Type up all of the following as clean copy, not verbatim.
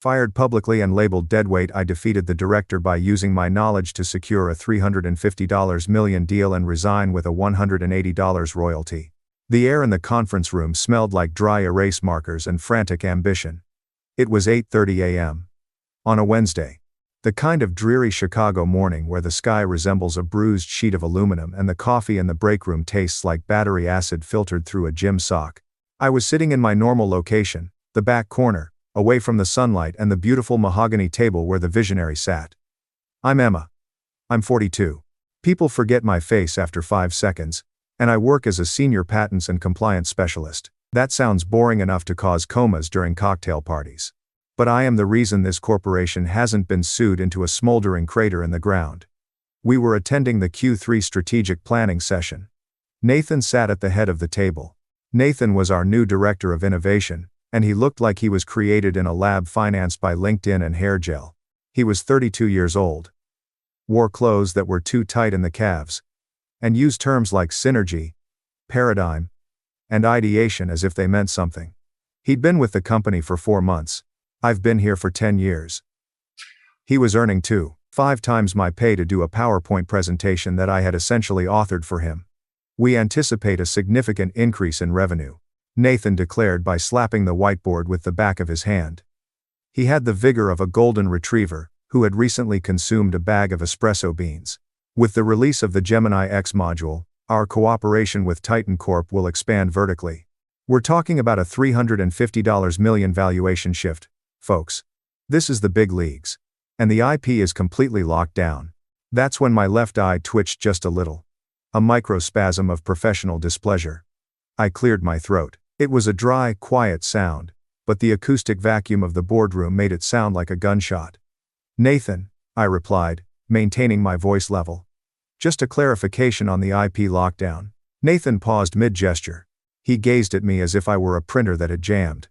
Fired publicly and labeled Deadweight, I defeated the director by using my knowledge to secure a $350 million deal and resign with a $180 royalty. The air in the conference room smelled like dry erase markers and frantic ambition. It was 8:30 a.m. on a Wednesday. The kind of dreary Chicago morning where the sky resembles a bruised sheet of aluminum and the coffee in the break room tastes like battery acid filtered through a gym sock. I was sitting in my normal location, the back corner, away from the sunlight and the beautiful mahogany table where the visionary sat. I'm Emma. I'm 42. People forget my face after 5 seconds, and I work as a senior patents and compliance specialist. That sounds boring enough to cause comas during cocktail parties. But I am the reason this corporation hasn't been sued into a smoldering crater in the ground. We were attending the Q3 strategic planning session. Nathan sat at the head of the table. Nathan was our new director of innovation, and he looked like he was created in a lab financed by LinkedIn and hair gel. He was 32 years old. Wore clothes that were too tight in the calves, and used terms like synergy, paradigm, and ideation as if they meant something. He'd been with the company for 4 months. I've been here for 10 years. He was earning 2.5 times my pay to do a PowerPoint presentation that I had essentially authored for him. We anticipate a significant increase in revenue, Nathan declared by slapping the whiteboard with the back of his hand. He had the vigor of a golden retriever, who had recently consumed a bag of espresso beans. With the release of the Gemini X module, our cooperation with Titan Corp will expand vertically. We're talking about a $350 million valuation shift, folks. This is the big leagues. And the IP is completely locked down. That's when my left eye twitched just a little. A microspasm of professional displeasure. I cleared my throat. It was a dry, quiet sound, but the acoustic vacuum of the boardroom made it sound like a gunshot. Nathan, I replied, maintaining my voice level. Just a clarification on the IP lockdown. Nathan paused mid-gesture. He gazed at me as if I were a printer that had jammed.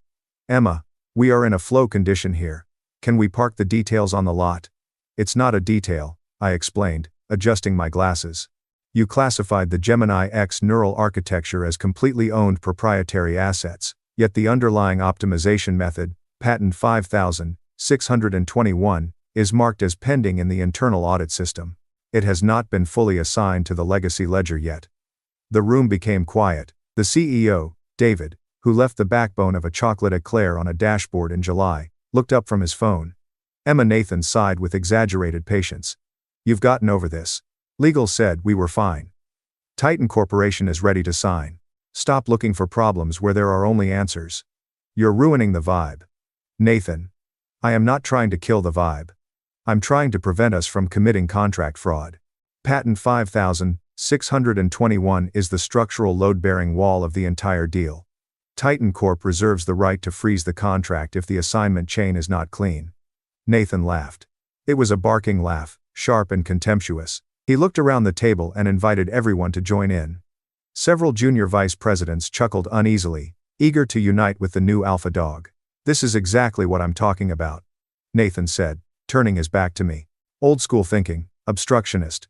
Emma, we are in a flow condition here. Can we park the details on the lot? It's not a detail, I explained, adjusting my glasses. You classified the Gemini X neural architecture as completely owned proprietary assets, yet the underlying optimization method, patent 5621, is marked as pending in the internal audit system. It has not been fully assigned to the legacy ledger yet. The room became quiet. The CEO, David, who left the backbone of a chocolate eclair on a dashboard in July, looked up from his phone. Emma, Nathan sighed with exaggerated patience. You've gotten over this. Legal said we were fine. Titan Corporation is ready to sign. Stop looking for problems where there are only answers. You're ruining the vibe. Nathan. I am not trying to kill the vibe. I'm trying to prevent us from committing contract fraud. Patent 5621 is the structural load-bearing wall of the entire deal. Titan Corp reserves the right to freeze the contract if the assignment chain is not clean. Nathan laughed. It was a barking laugh, sharp and contemptuous. He looked around the table and invited everyone to join in. Several junior vice presidents chuckled uneasily, eager to unite with the new alpha dog. This is exactly what I'm talking about, Nathan said, turning his back to me. Old school thinking, obstructionist.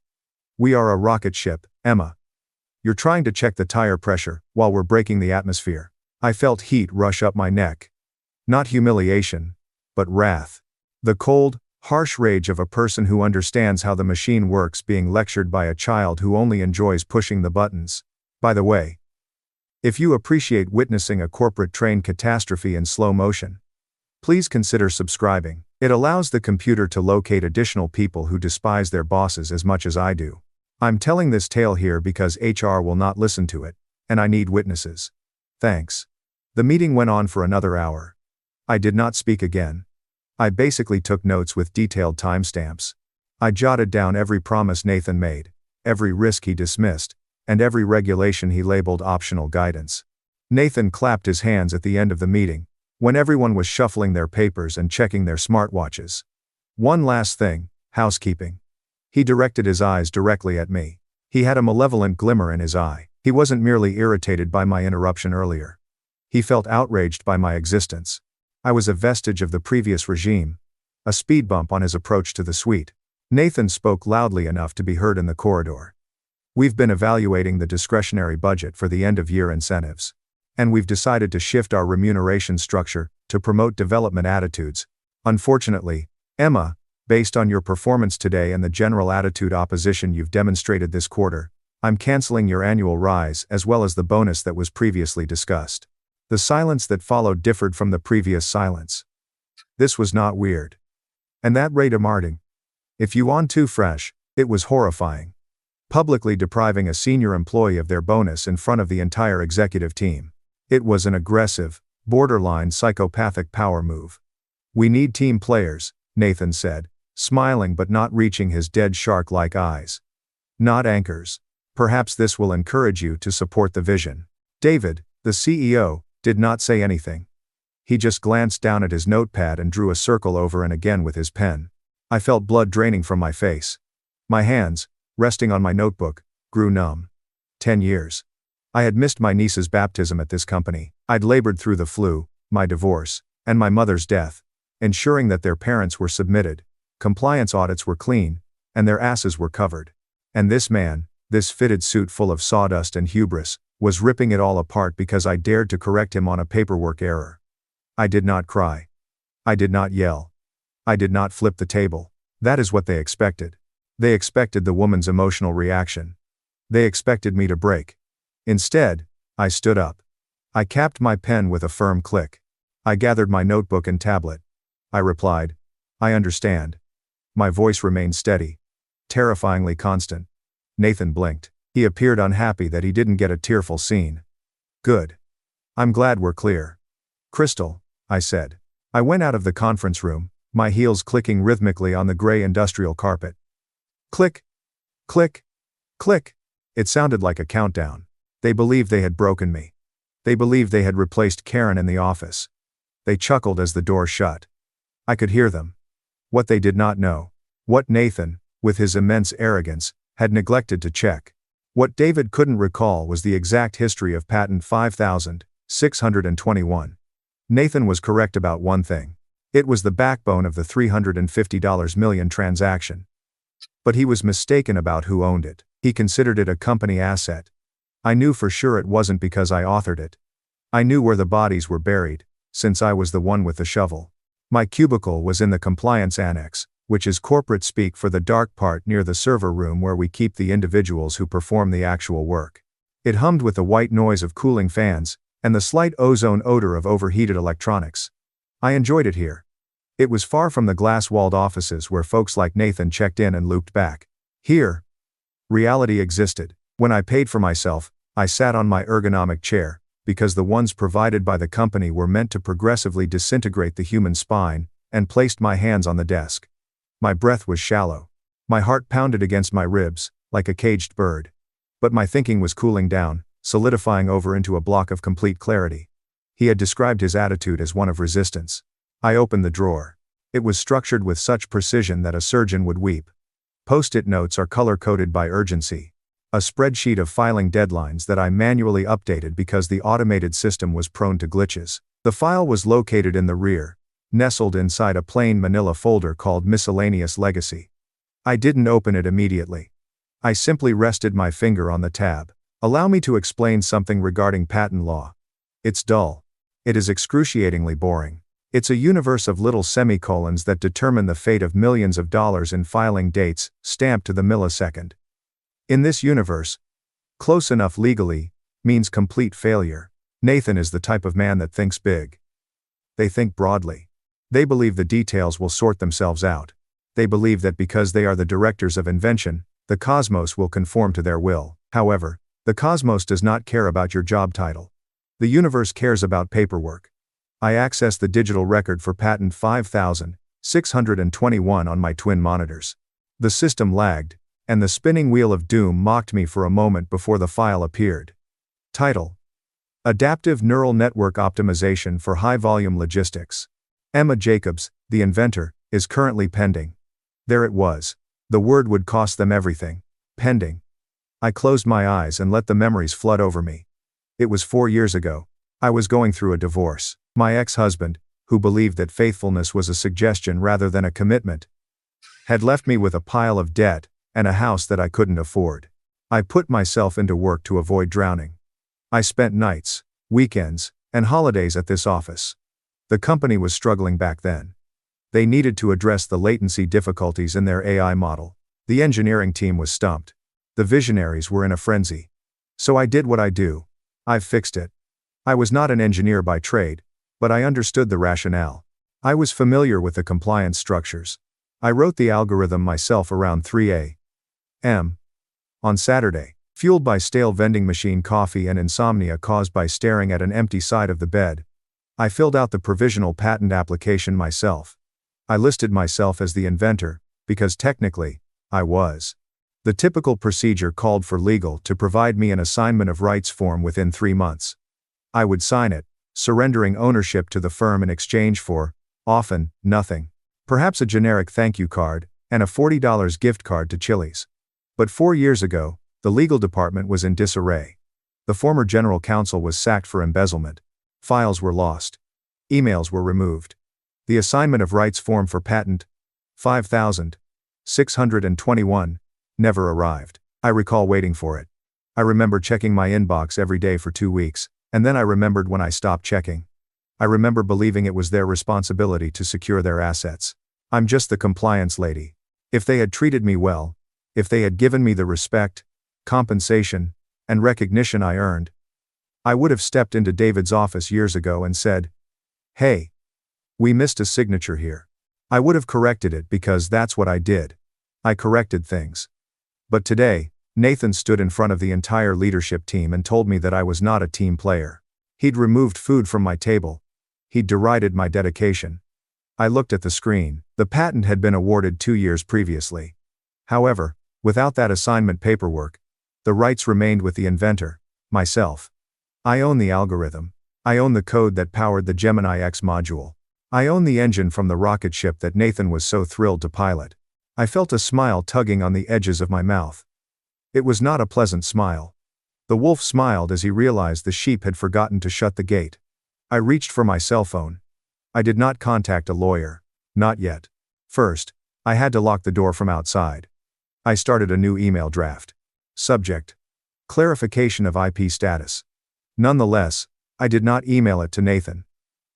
We are a rocket ship, Emma. You're trying to check the tire pressure while we're breaking the atmosphere. I felt heat rush up my neck. Not humiliation, but wrath. The cold, harsh rage of a person who understands how the machine works being lectured by a child who only enjoys pushing the buttons. By the way, if you appreciate witnessing a corporate train catastrophe in slow motion, please consider subscribing. It allows the computer to locate additional people who despise their bosses as much as I do. I'm telling this tale here because HR will not listen to it, and I need witnesses. Thanks. The meeting went on for another hour. I did not speak again. I basically took notes with detailed timestamps. I jotted down every promise Nathan made, every risk he dismissed, and every regulation he labeled optional guidance. Nathan clapped his hands at the end of the meeting, when everyone was shuffling their papers and checking their smartwatches. One last thing, housekeeping. He directed his eyes directly at me. He had a malevolent glimmer in his eye. He wasn't merely irritated by my interruption earlier. He felt outraged by my existence. I was a vestige of the previous regime, a speed bump on his approach to the suite. Nathan spoke loudly enough to be heard in the corridor. We've been evaluating the discretionary budget for the end-of-year incentives, and we've decided to shift our remuneration structure to promote development attitudes, Unfortunately, Emma, based on your performance today and the general attitude opposition you've demonstrated this quarter, I'm canceling your annual rise as well as the bonus that was previously discussed. The silence that followed differed from the previous silence. This was not weird. And that rate of marting. If you on too fresh, it was horrifying. Publicly depriving a senior employee of their bonus in front of the entire executive team. It was an aggressive, borderline psychopathic power move. We need team players, Nathan said, smiling but not reaching his dead shark-like eyes. Not anchors. Perhaps this will encourage you to support the vision. David, the CEO, did not say anything. He just glanced down at his notepad and drew a circle over and again with his pen. I felt blood draining from my face. My hands, resting on my notebook, grew numb. 10 years. I had missed my niece's baptism at this company. I'd labored through the flu, my divorce, and my mother's death, ensuring that their parents were submitted, compliance audits were clean, and their asses were covered. And this man, this fitted suit full of sawdust and hubris, was ripping it all apart because I dared to correct him on a paperwork error. I did not cry. I did not yell. I did not flip the table. That is what they expected. They expected the woman's emotional reaction. They expected me to break. Instead, I stood up. I capped my pen with a firm click. I gathered my notebook and tablet. I replied, "I understand." My voice remained steady. Terrifyingly constant. Nathan blinked. He appeared unhappy that he didn't get a tearful scene. Good. I'm glad we're clear. Crystal, I said. I went out of the conference room, my heels clicking rhythmically on the gray industrial carpet. Click. Click. Click. It sounded like a countdown. They believed they had broken me. They believed they had replaced Karen in the office. They chuckled as the door shut. I could hear them. What they did not know. What Nathan, with his immense arrogance, had neglected to check. What David couldn't recall was the exact history of patent 5621. Nathan was correct about one thing. It was the backbone of the $350 million transaction. But he was mistaken about who owned it. He considered it a company asset. I knew for sure it wasn't because I authored it. I knew where the bodies were buried, since I was the one with the shovel. My cubicle was in the compliance annex, which is corporate speak for the dark part near the server room where we keep the individuals who perform the actual work. It hummed with the white noise of cooling fans, and the slight ozone odor of overheated electronics. I enjoyed it here. It was far from the glass-walled offices where folks like Nathan checked in and looped back. Here, reality existed. When I paid for myself, I sat on my ergonomic chair, because the ones provided by the company were meant to progressively disintegrate the human spine, and placed my hands on the desk. My breath was shallow. My heart pounded against my ribs, like a caged bird. But my thinking was cooling down, solidifying over into a block of complete clarity. He had described his attitude as one of resistance. I opened the drawer. It was structured with such precision that a surgeon would weep. Post-it notes are color-coded by urgency. A spreadsheet of filing deadlines that I manually updated because the automated system was prone to glitches. The file was located in the rear, nestled inside a plain manila folder called Miscellaneous Legacy. I didn't open it immediately. I simply rested my finger on the tab. Allow me to explain something regarding patent law. It's dull. It is excruciatingly boring. It's a universe of little semicolons that determine the fate of millions of dollars in filing dates, stamped to the millisecond. In this universe, close enough legally means complete failure. Nathan is the type of man that thinks big. They think broadly. They believe the details will sort themselves out. They believe that because they are the directors of invention, the cosmos will conform to their will. However, the cosmos does not care about your job title. The universe cares about paperwork. I accessed the digital record for patent 5621 on my twin monitors. The system lagged, and the spinning wheel of doom mocked me for a moment before the file appeared. Title: Adaptive Neural Network Optimization for High-Volume Logistics. Emma Jacobs, the inventor, is currently pending. There it was. The word would cost them everything. Pending. I closed my eyes and let the memories flood over me. It was 4 years ago. I was going through a divorce. My ex-husband, who believed that faithfulness was a suggestion rather than a commitment, had left me with a pile of debt and a house that I couldn't afford. I put myself into work to avoid drowning. I spent nights, weekends, and holidays at this office. The company was struggling back then. They needed to address the latency difficulties in their AI model. The engineering team was stumped. The visionaries were in a frenzy. So I did what I do. I've fixed it. I was not an engineer by trade, but I understood the rationale. I was familiar with the compliance structures. I wrote the algorithm myself around 3 a.m. on Saturday, fueled by stale vending machine coffee and insomnia caused by staring at an empty side of the bed. I filled out the provisional patent application myself. I listed myself as the inventor, because technically, I was. The typical procedure called for legal to provide me an assignment of rights form within 3 months. I would sign it, surrendering ownership to the firm in exchange for, often, nothing. Perhaps a generic thank you card, and a $40 gift card to Chili's. But 4 years ago, the legal department was in disarray. The former general counsel was sacked for embezzlement. Files were lost. Emails were removed. The assignment of rights form for patent 5,621 never arrived. I recall waiting for it. I remember checking my inbox every day for 2 weeks, and then I remembered when I stopped checking. I remember believing it was their responsibility to secure their assets. I'm just the compliance lady. If they had treated me well, if they had given me the respect, compensation, and recognition I earned, I would have stepped into David's office years ago and said, "Hey, we missed a signature here." I would have corrected it because that's what I did. I corrected things. But today, Nathan stood in front of the entire leadership team and told me that I was not a team player. He'd removed food from my table. He'd derided my dedication. I looked at the screen. The patent had been awarded 2 years previously. However, without that assignment paperwork, the rights remained with the inventor, myself. I own the algorithm. I own the code that powered the Gemini X module. I own the engine from the rocket ship that Nathan was so thrilled to pilot. I felt a smile tugging on the edges of my mouth. It was not a pleasant smile. The wolf smiled as he realized the sheep had forgotten to shut the gate. I reached for my cell phone. I did not contact a lawyer. Not yet. First, I had to lock the door from outside. I started a new email draft. Subject: clarification of IP status. Nonetheless, I did not email it to Nathan.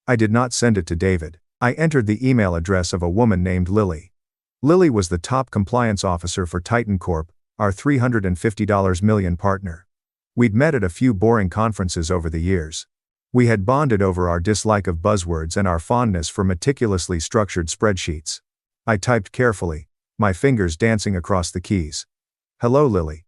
I did not send it to David. I entered the email address of a woman named Lily. Lily was the top compliance officer for Titan Corp, our $350 million partner. We'd met at a few boring conferences over the years. We had bonded over our dislike of buzzwords and our fondness for meticulously structured spreadsheets. I typed carefully, my fingers dancing across the keys. "Hello, Lily.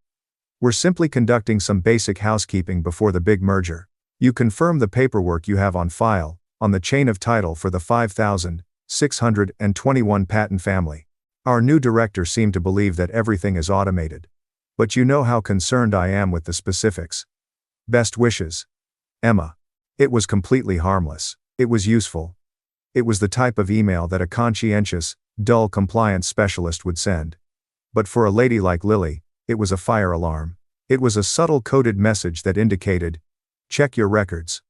We're simply conducting some basic housekeeping before the big merger. You confirm the paperwork you have on file, on the chain of title for the 5,621 patent family. Our new director seemed to believe that everything is automated. But you know how concerned I am with the specifics. Best wishes. Emma." It was completely harmless. It was useful. It was the type of email that a conscientious, dull compliance specialist would send. But for a lady like Lily, it was a fire alarm. It was a subtle coded message that indicated, "Check your records.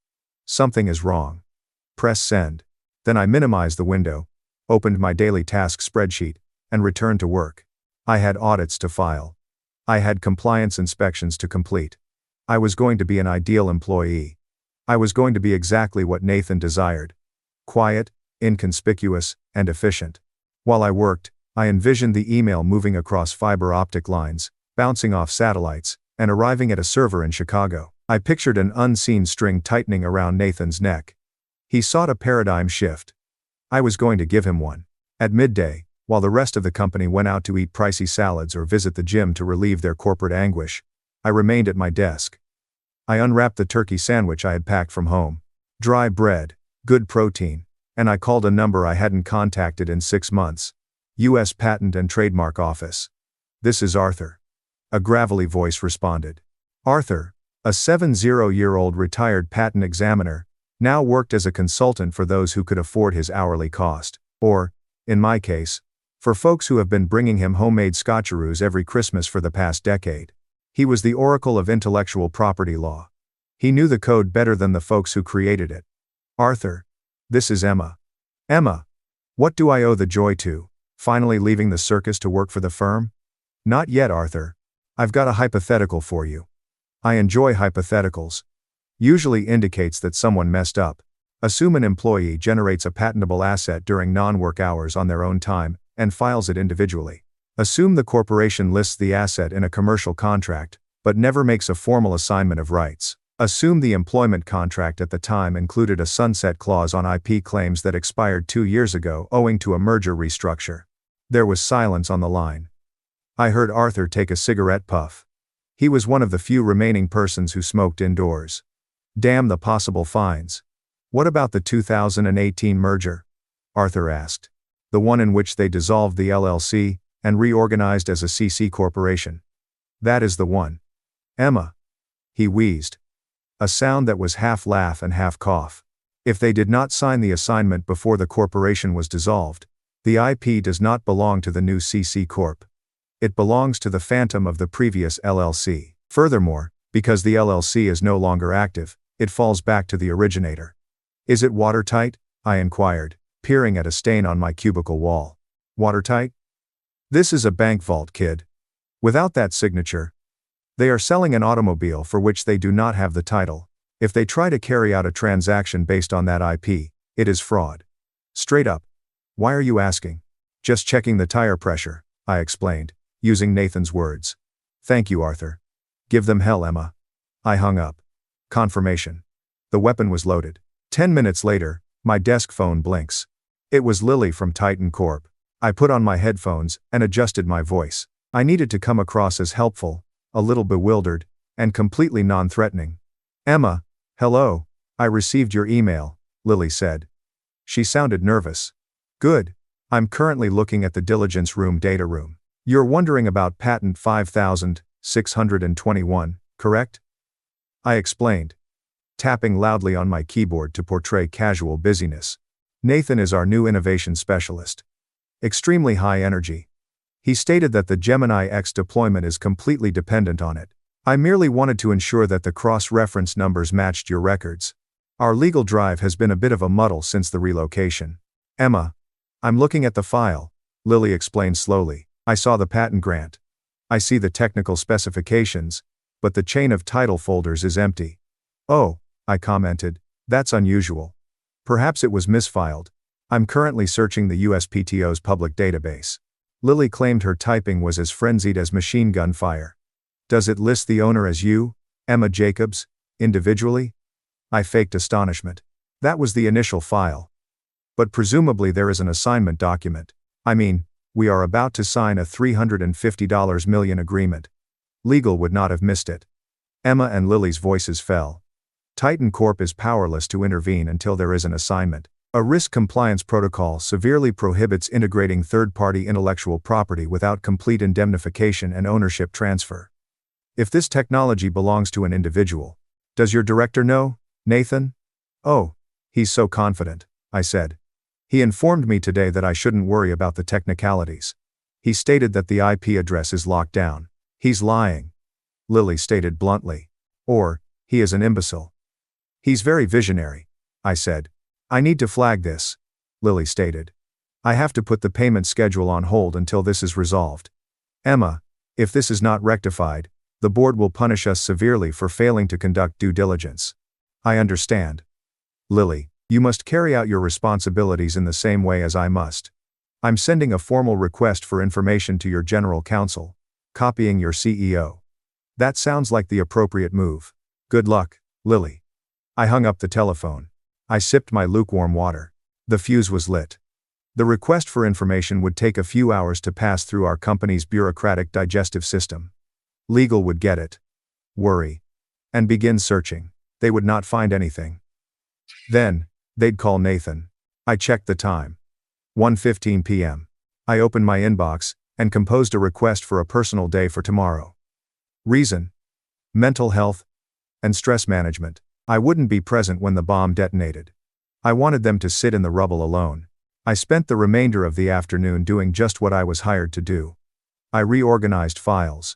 Something is wrong. Press send." Then I minimized the window, opened my daily task spreadsheet, and returned to work. I had audits to file. I had compliance inspections to complete. I was going to be an ideal employee. I was going to be exactly what Nathan desired. Quiet, inconspicuous, and efficient. While I worked, I envisioned the email moving across fiber optic lines, bouncing off satellites, and arriving at a server in Chicago. I pictured an unseen string tightening around Nathan's neck. He sought a paradigm shift. I was going to give him one. At midday, while the rest of the company went out to eat pricey salads or visit the gym to relieve their corporate anguish, I remained at my desk. I unwrapped the turkey sandwich I had packed from home. Dry bread, good protein, and I called a number I hadn't contacted in 6 months. U.S. Patent and Trademark Office. "This is Arthur." A gravelly voice responded. Arthur, a 70-year-old retired patent examiner, now worked as a consultant for those who could afford his hourly cost, or, in my case, for folks who have been bringing him homemade scotcheroos every Christmas for the past decade. He was the oracle of intellectual property law. He knew the code better than the folks who created it. "Arthur, this is Emma." "Emma, what do I owe the joy to? Finally leaving the circus to work for the firm?" "Not yet, Arthur. I've got a hypothetical for you." I enjoy hypotheticals. Usually indicates that someone messed up. Assume an employee generates a patentable asset during non-work hours on their own time, and files it individually. Assume the corporation lists the asset in a commercial contract, but never makes a formal assignment of rights. Assume the employment contract at the time included a sunset clause on IP claims that expired 2 years ago owing to a merger restructure. There was silence on the line. I heard Arthur take a cigarette puff. He was one of the few remaining persons who smoked indoors. Damn the possible fines. What about the 2018 merger? Arthur asked. The one in which they dissolved the LLC and reorganized as a CC corporation. That is the one. Emma. He wheezed. A sound that was half laugh and half cough. If they did not sign the assignment before the corporation was dissolved, the IP does not belong to the new CC Corp. It belongs to the phantom of the previous LLC. Furthermore, because the LLC is no longer active, it falls back to the originator. Is it watertight? I inquired, peering at a stain on my cubicle wall. Watertight? This is a bank vault, kid. Without that signature, they are selling an automobile for which they do not have the title. If they try to carry out a transaction based on that IP, it is fraud. Straight up. Why are you asking? Just checking the tire pressure, I explained, using Nathan's words. Thank you, Arthur. Give them hell, Emma. I hung up. Confirmation. The weapon was loaded. 10 minutes later, my desk phone blinks. It was Lily from Titan Corp. I put on my headphones and adjusted my voice. I needed to come across as helpful, a little bewildered, and completely non-threatening. Emma, hello. I received your email, Lily said. She sounded nervous. Good. I'm currently looking at the diligence room data room. You're wondering about patent 5621, correct? I explained, tapping loudly on my keyboard to portray casual busyness. Nathan is our new innovation specialist. Extremely high energy. He stated that the Gemini X deployment is completely dependent on it. I merely wanted to ensure that the cross-reference numbers matched your records. Our legal drive has been a bit of a muddle since the relocation. Emma. I'm looking at the file, Lily explained slowly. I saw the patent grant. I see the technical specifications, but the chain of title folders is empty. Oh, I commented, that's unusual. Perhaps it was misfiled. I'm currently searching the USPTO's public database. Lily claimed her typing was as frenzied as machine gun fire. Does it list the owner as you, Emma Jacobs, individually? I faked astonishment. That was the initial file. But presumably there is an assignment document. I mean, we are about to sign a $350 million agreement. Legal would not have missed it. Emma and Lily's voices fell. Titan Corp is powerless to intervene until there is an assignment. A risk compliance protocol severely prohibits integrating third-party intellectual property without complete indemnification and ownership transfer. If this technology belongs to an individual, does your director know, Nathan? Oh, he's so confident, I said. He informed me today that I shouldn't worry about the technicalities. He stated that the IP address is locked down. He's lying, Lily stated bluntly. Or, he is an imbecile. He's very visionary, I said. I need to flag this, Lily stated. I have to put the payment schedule on hold until this is resolved. Emma, if this is not rectified, the board will punish us severely for failing to conduct due diligence. I understand. Lily, you must carry out your responsibilities in the same way as I must. I'm sending a formal request for information to your general counsel, copying your CEO. That sounds like the appropriate move. Good luck, Lily. I hung up the telephone. I sipped my lukewarm water. The fuse was lit. The request for information would take a few hours to pass through our company's bureaucratic digestive system. Legal would get it. Worry. And begin searching. They would not find anything. Then, they'd call Nathan. I checked the time. 1:15 p.m. I opened my inbox and composed a request for a personal day for tomorrow. Reason: mental health and stress management. I wouldn't be present when the bomb detonated. I wanted them to sit in the rubble alone. I spent the remainder of the afternoon doing just what I was hired to do. I reorganized files.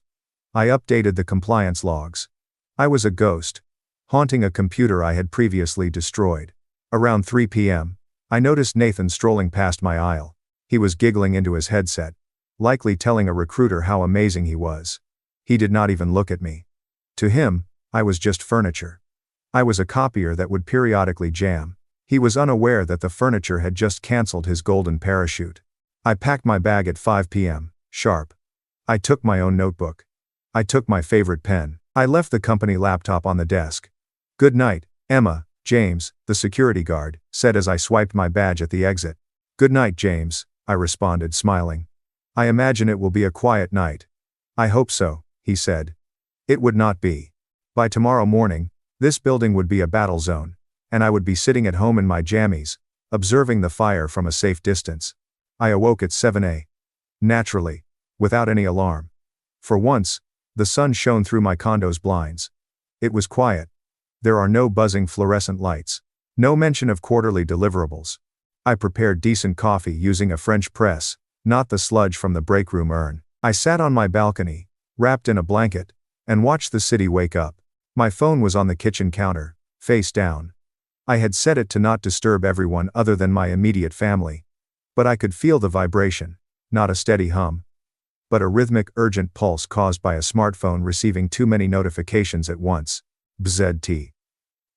I updated the compliance logs. I was a ghost, haunting a computer I had previously destroyed. Around 3 p.m., I noticed Nathan strolling past my aisle. He was giggling into his headset, likely telling a recruiter how amazing he was. He did not even look at me. To him, I was just furniture. I was a copier that would periodically jam, He was unaware that the furniture had just cancelled his golden parachute. I packed my bag at 5 p.m. sharp. I took my own notebook. I took my favorite pen. I left the company laptop on the desk. "Good night, Emma," James, the security guard, said as I swiped my badge at the exit. "Good night, James," I responded, smiling. "I imagine it will be a quiet night." "I hope so," he said. It would not be. By tomorrow morning, this building would be a battle zone, and I would be sitting at home in my jammies, observing the fire from a safe distance. I awoke at 7 a.m. Naturally, without any alarm. For once, the sun shone through my condo's blinds. It was quiet. There are no buzzing fluorescent lights. No mention of quarterly deliverables. I prepared decent coffee using a French press, not the sludge from the break room urn. I sat on my balcony, wrapped in a blanket, and watched the city wake up. My phone was on the kitchen counter, face down. I had set it to not disturb everyone other than my immediate family. But I could feel the vibration, not a steady hum, but a rhythmic, urgent pulse caused by a smartphone receiving too many notifications at once. Bzzt.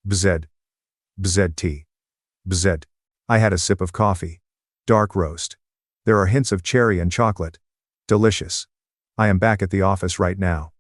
Bzzt. Bzzt. Bzzt. I had a sip of coffee. Dark roast. There are hints of cherry and chocolate. Delicious. I am back at the office right now.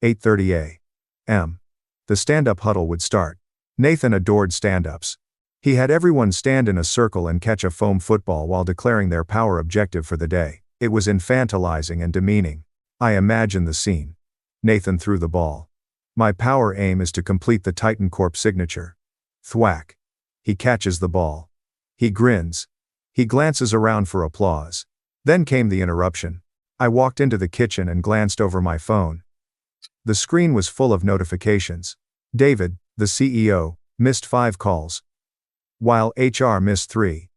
8:30 a.m. The stand-up huddle would start. Nathan adored stand-ups. He had everyone stand in a circle and catch a foam football while declaring their power objective for the day. It was infantilizing and demeaning. I imagined the scene. Nathan threw the ball. My power aim is to complete the Titan Corp signature. Thwack. He catches the ball. He grins. He glances around for applause. Then came the interruption. I walked into the kitchen and glanced over my phone. The screen was full of notifications. David, the CEO, missed 5 calls, while HR missed 3.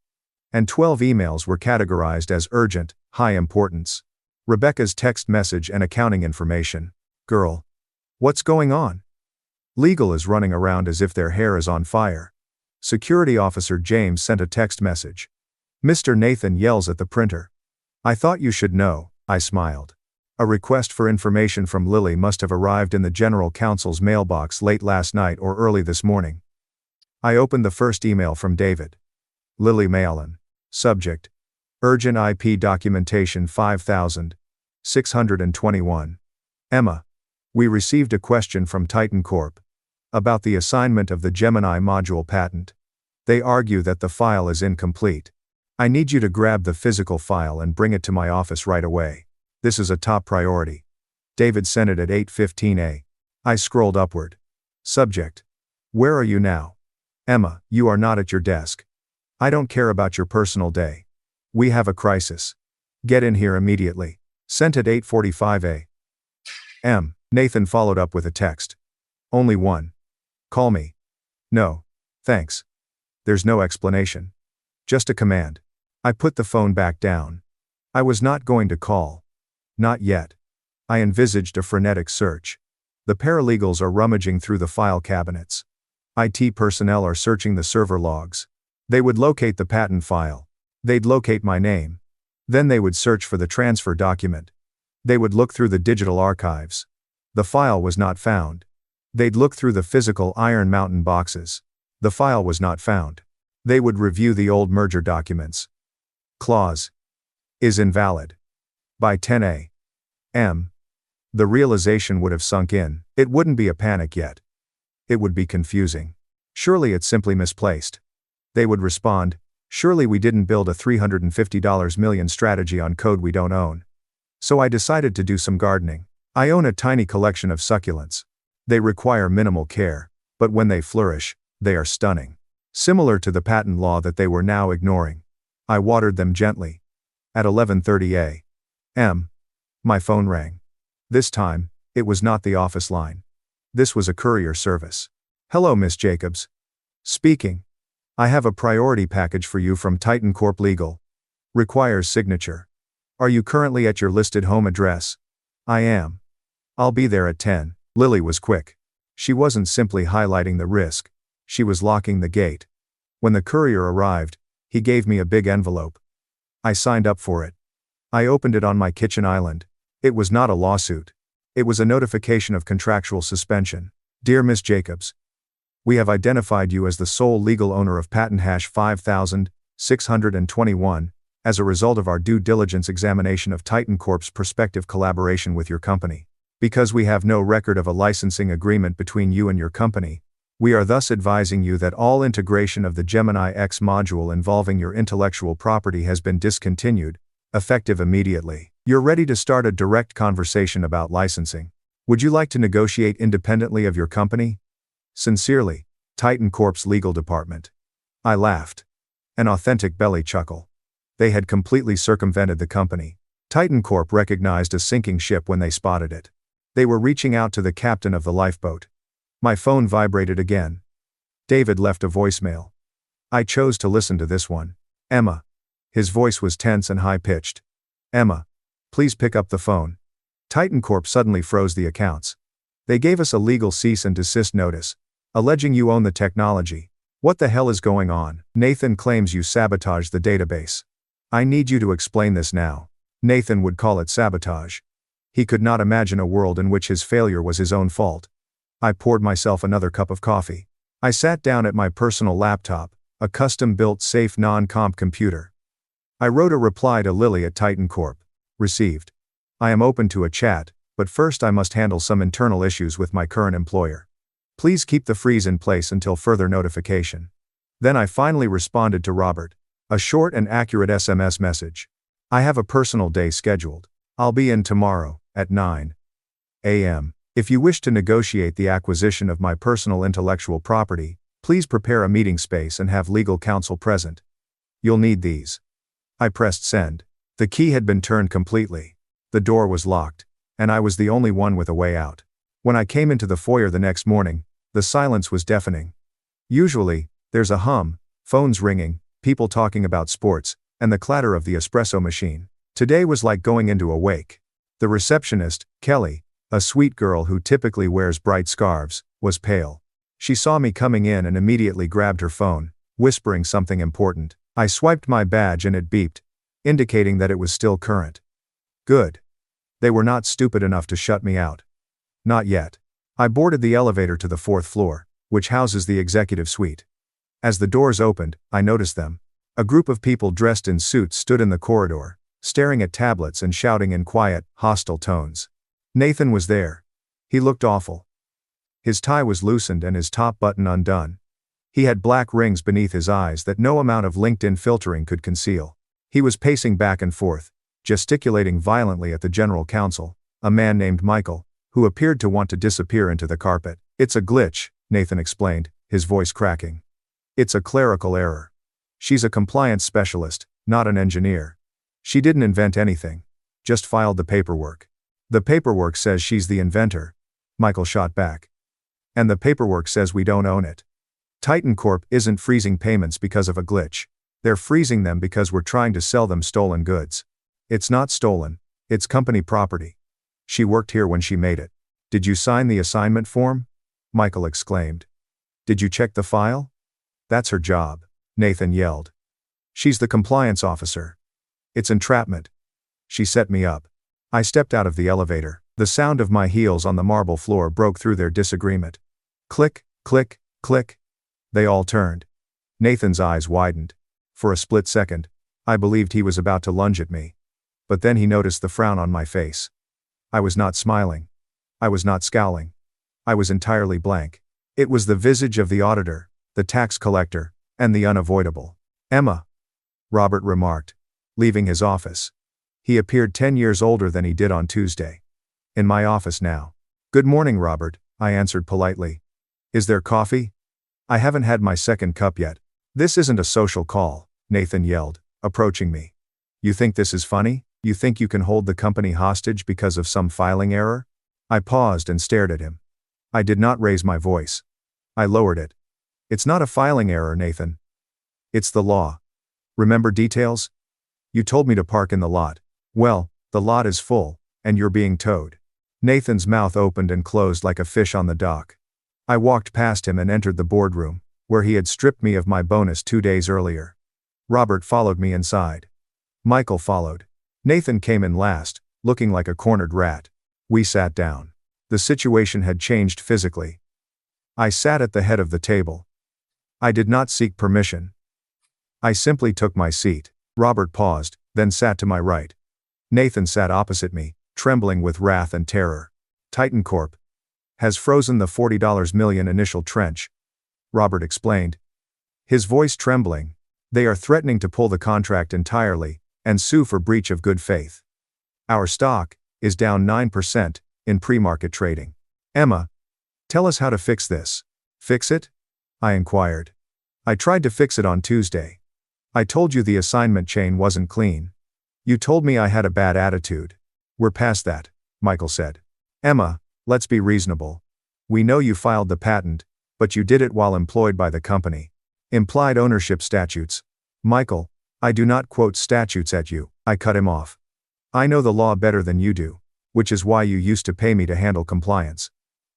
And 12 emails were categorized as urgent, high importance. Rebecca's text message and accounting information. "Girl. What's going on?" Legal is running around as if their hair is on fire. Security officer James sent a text message. Mr. Nathan yells at the printer. "I thought you should know," I smiled. A request for information from Lily must have arrived in the general counsel's mailbox late last night or early this morning. I opened the first email from David. Lily Malin. Subject. Urgent IP documentation 5621. Emma. We received a question from Titan Corp. About the assignment of the Gemini module patent. They argue that the file is incomplete. I need you to grab the physical file and bring it to my office right away. This is a top priority. David sent it at 8:15 a.m. I scrolled upward. Subject. Where are you now? Emma, you are not at your desk. I don't care about your personal day. We have a crisis. Get in here immediately. Sent at 8:45 a.m. Nathan followed up with a text. Only one. Call me. No. Thanks. There's no explanation. Just a command. I put the phone back down. I was not going to call. Not yet. I envisaged a frenetic search. The paralegals are rummaging through the file cabinets. IT personnel are searching the server logs. They would locate the patent file. They'd locate my name. Then they would search for the transfer document. They would look through the digital archives. The file was not found. They'd look through the physical Iron Mountain boxes. The file was not found. They would review the old merger documents. Clause is invalid. By 10 a.m., the realization would have sunk in. It wouldn't be a panic yet. It would be confusing. Surely it's simply misplaced. They would respond, surely we didn't build a $350 million strategy on code we don't own. So I decided to do some gardening. I own a tiny collection of succulents. They require minimal care, but when they flourish, they are stunning. Similar to the patent law that they were now ignoring. I watered them gently. At 11:30 a.m., my phone rang. This time, it was not the office line. This was a courier service. Hello, Miss Jacobs. Speaking. I have a priority package for you from Titan Corp Legal. Requires signature. Are you currently at your listed home address? I am. I'll be there at 10. Lily was quick. She wasn't simply highlighting the risk. She was locking the gate. When the courier arrived, he gave me a big envelope. I signed up for it. I opened it on my kitchen island. It was not a lawsuit. It was a notification of contractual suspension. Dear Miss Jacobs, We have identified you as the sole legal owner of patent hash 5621, as a result of our due diligence examination of Titan Corp's prospective collaboration with your company. Because we have no record of a licensing agreement between you and your company, we are thus advising you that all integration of the Gemini X module involving your intellectual property has been discontinued, effective immediately. You're ready to start a direct conversation about licensing. Would you like to negotiate independently of your company? Sincerely, Titan Corp's legal department. I laughed. An authentic belly chuckle. They had completely circumvented the company. Titan Corp recognized a sinking ship when they spotted it. They were reaching out to the captain of the lifeboat. My phone vibrated again. David left a voicemail. I chose to listen to this one. Emma. His voice was tense and high-pitched. Emma. Please pick up the phone. Titan Corp suddenly froze the accounts. They gave us a legal cease and desist notice, alleging you own the technology. What the hell is going on? Nathan claims you sabotaged the database. I need you to explain this now. Nathan would call it sabotage. He could not imagine a world in which his failure was his own fault. I poured myself another cup of coffee. I sat down at my personal laptop, a custom-built safe non-comp computer. I wrote a reply to Lily at Titan Corp. Received. I am open to a chat, but first I must handle some internal issues with my current employer. Please keep the freeze in place until further notification. Then I finally responded to Robert. A short and accurate SMS message. I have a personal day scheduled. I'll be in tomorrow, at 9 a.m. If you wish to negotiate the acquisition of my personal intellectual property, please prepare a meeting space and have legal counsel present. You'll need these. I pressed send. The key had been turned completely. The door was locked, and I was the only one with a way out. When I came into the foyer the next morning, the silence was deafening. Usually, there's a hum, phones ringing, people talking about sports, and the clatter of the espresso machine. Today was like going into a wake. The receptionist, Kelly, a sweet girl who typically wears bright scarves, was pale. She saw me coming in and immediately grabbed her phone, whispering something important. I swiped my badge and it beeped, indicating that it was still current. Good. They were not stupid enough to shut me out. Not yet. I boarded the elevator to the 4th floor, which houses the executive suite. As the doors opened, I noticed them. A group of people dressed in suits stood in the corridor, staring at tablets and shouting in quiet, hostile tones. Nathan was there. He looked awful. His tie was loosened and his top button undone. He had black rings beneath his eyes that no amount of LinkedIn filtering could conceal. He was pacing back and forth, gesticulating violently at the general counsel, a man named Michael, who appeared to want to disappear into the carpet. It's a glitch, Nathan explained, his voice cracking. It's a clerical error. She's a compliance specialist, not an engineer. She didn't invent anything. Just filed the paperwork. The paperwork says she's the inventor. Michael shot back. And the paperwork says we don't own it. Titan Corp isn't freezing payments because of a glitch. They're freezing them because we're trying to sell them stolen goods. It's not stolen. It's company property. She worked here when she made it. Did you sign the assignment form? Michael exclaimed. Did you check the file? That's her job, Nathan yelled. She's the compliance officer. It's entrapment. She set me up. I stepped out of the elevator. The sound of my heels on the marble floor broke through their disagreement. Click, click, click. They all turned. Nathan's eyes widened. For a split second, I believed he was about to lunge at me. But then he noticed the frown on my face. I was not smiling. I was not scowling. I was entirely blank. It was the visage of the auditor, the tax collector, and the unavoidable. Emma, Robert remarked, leaving his office. He appeared 10 years older than he did on Tuesday. In my office now. Good morning, Robert, I answered politely. Is there coffee? I haven't had my second cup yet. This isn't a social call, Nathan yelled, approaching me. You think this is funny? You think you can hold the company hostage because of some filing error? I paused and stared at him. I did not raise my voice. I lowered it. It's not a filing error, Nathan. It's the law. Remember details? You told me to park in the lot. Well, the lot is full, and you're being towed. Nathan's mouth opened and closed like a fish on the dock. I walked past him and entered the boardroom, where he had stripped me of my bonus 2 days earlier. Robert followed me inside. Michael followed. Nathan came in last, looking like a cornered rat. We sat down. The situation had changed physically. I sat at the head of the table. I did not seek permission. I simply took my seat. Robert paused, then sat to my right. Nathan sat opposite me, trembling with wrath and terror. Titan Corp has frozen the $40 million initial tranche, Robert explained, his voice trembling. They are threatening to pull the contract entirely and sue for breach of good faith. Our stock is down 9% in pre-market trading. Emma, tell us how to fix this. Fix it? I inquired. I tried to fix it on Tuesday. I told you the assignment chain wasn't clean. You told me I had a bad attitude. We're past that, Michael said. Emma, let's be reasonable. We know you filed the patent, but you did it while employed by the company. Implied ownership statutes. Michael, I do not quote statutes at you, I cut him off. I know the law better than you do, which is why you used to pay me to handle compliance.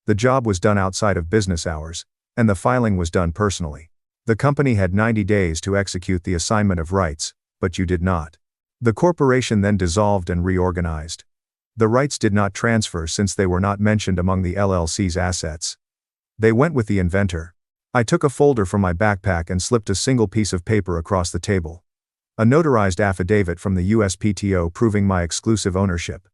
The job was done outside of business hours, and the filing was done personally. The company had 90 days to execute the assignment of rights, but you did not. The corporation then dissolved and reorganized. The rights did not transfer since they were not mentioned among the LLC's assets. They went with the inventor. I took a folder from my backpack and slipped a single piece of paper across the table. A notarized affidavit from the USPTO proving my exclusive ownership.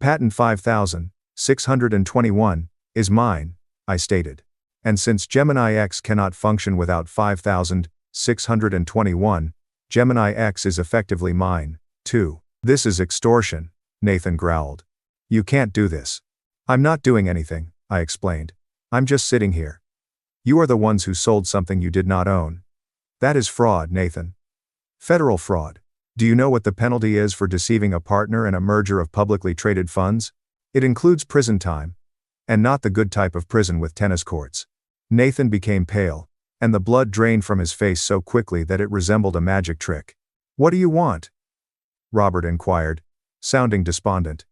Patent 5621 is mine, I stated. And since Gemini X cannot function without 5621, Gemini X is effectively mine, too. This is extortion, Nathan growled. You can't do this. I'm not doing anything, I explained. I'm just sitting here. You are the ones who sold something you did not own. That is fraud, Nathan. Federal fraud. Do you know what the penalty is for deceiving a partner in a merger of publicly traded funds? It includes prison time. And not the good type of prison with tennis courts. Nathan became pale, and the blood drained from his face so quickly that it resembled a magic trick. What do you want? Robert inquired, sounding despondent.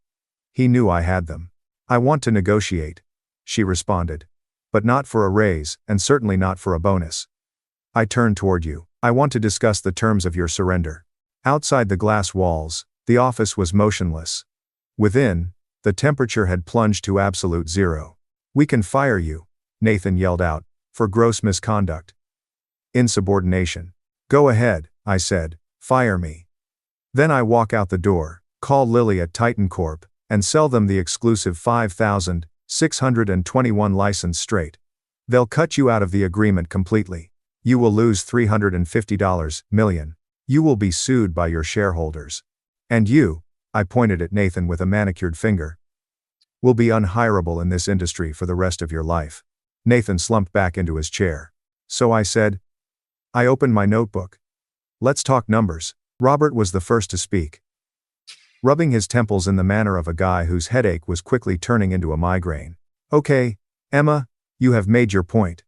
He knew I had them. I want to negotiate, she responded. But not for a raise, and certainly not for a bonus. I turned toward you. I want to discuss the terms of your surrender. Outside the glass walls, the office was motionless. Within, the temperature had plunged to absolute zero. We can fire you, Nathan yelled out, for gross misconduct. Insubordination. Go ahead, I said, fire me. Then I walk out the door, call Lily at Titan Corp, and sell them the exclusive 5621 license straight. They'll cut you out of the agreement completely. You will lose $350 million. You will be sued by your shareholders. And you, I pointed at Nathan with a manicured finger, will be unhireable in this industry for the rest of your life. Nathan slumped back into his chair. So I said. I opened my notebook. Let's talk numbers. Robert was the first to speak, rubbing his temples in the manner of a guy whose headache was quickly turning into a migraine. Okay, Emma, you have made your point.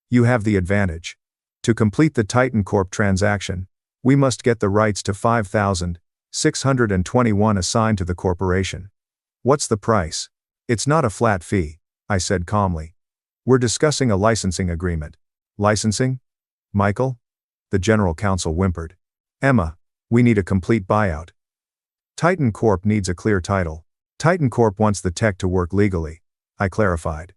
You have the advantage. To complete the Titan Corp transaction, we must get the rights to 5621 assigned to the corporation. What's the price? It's not a flat fee, I said calmly. We're discussing a licensing agreement. Licensing? Michael? The general counsel whimpered. Emma, we need a complete buyout. Titan Corp needs a clear title. Titan Corp wants the tech to work legally, I clarified.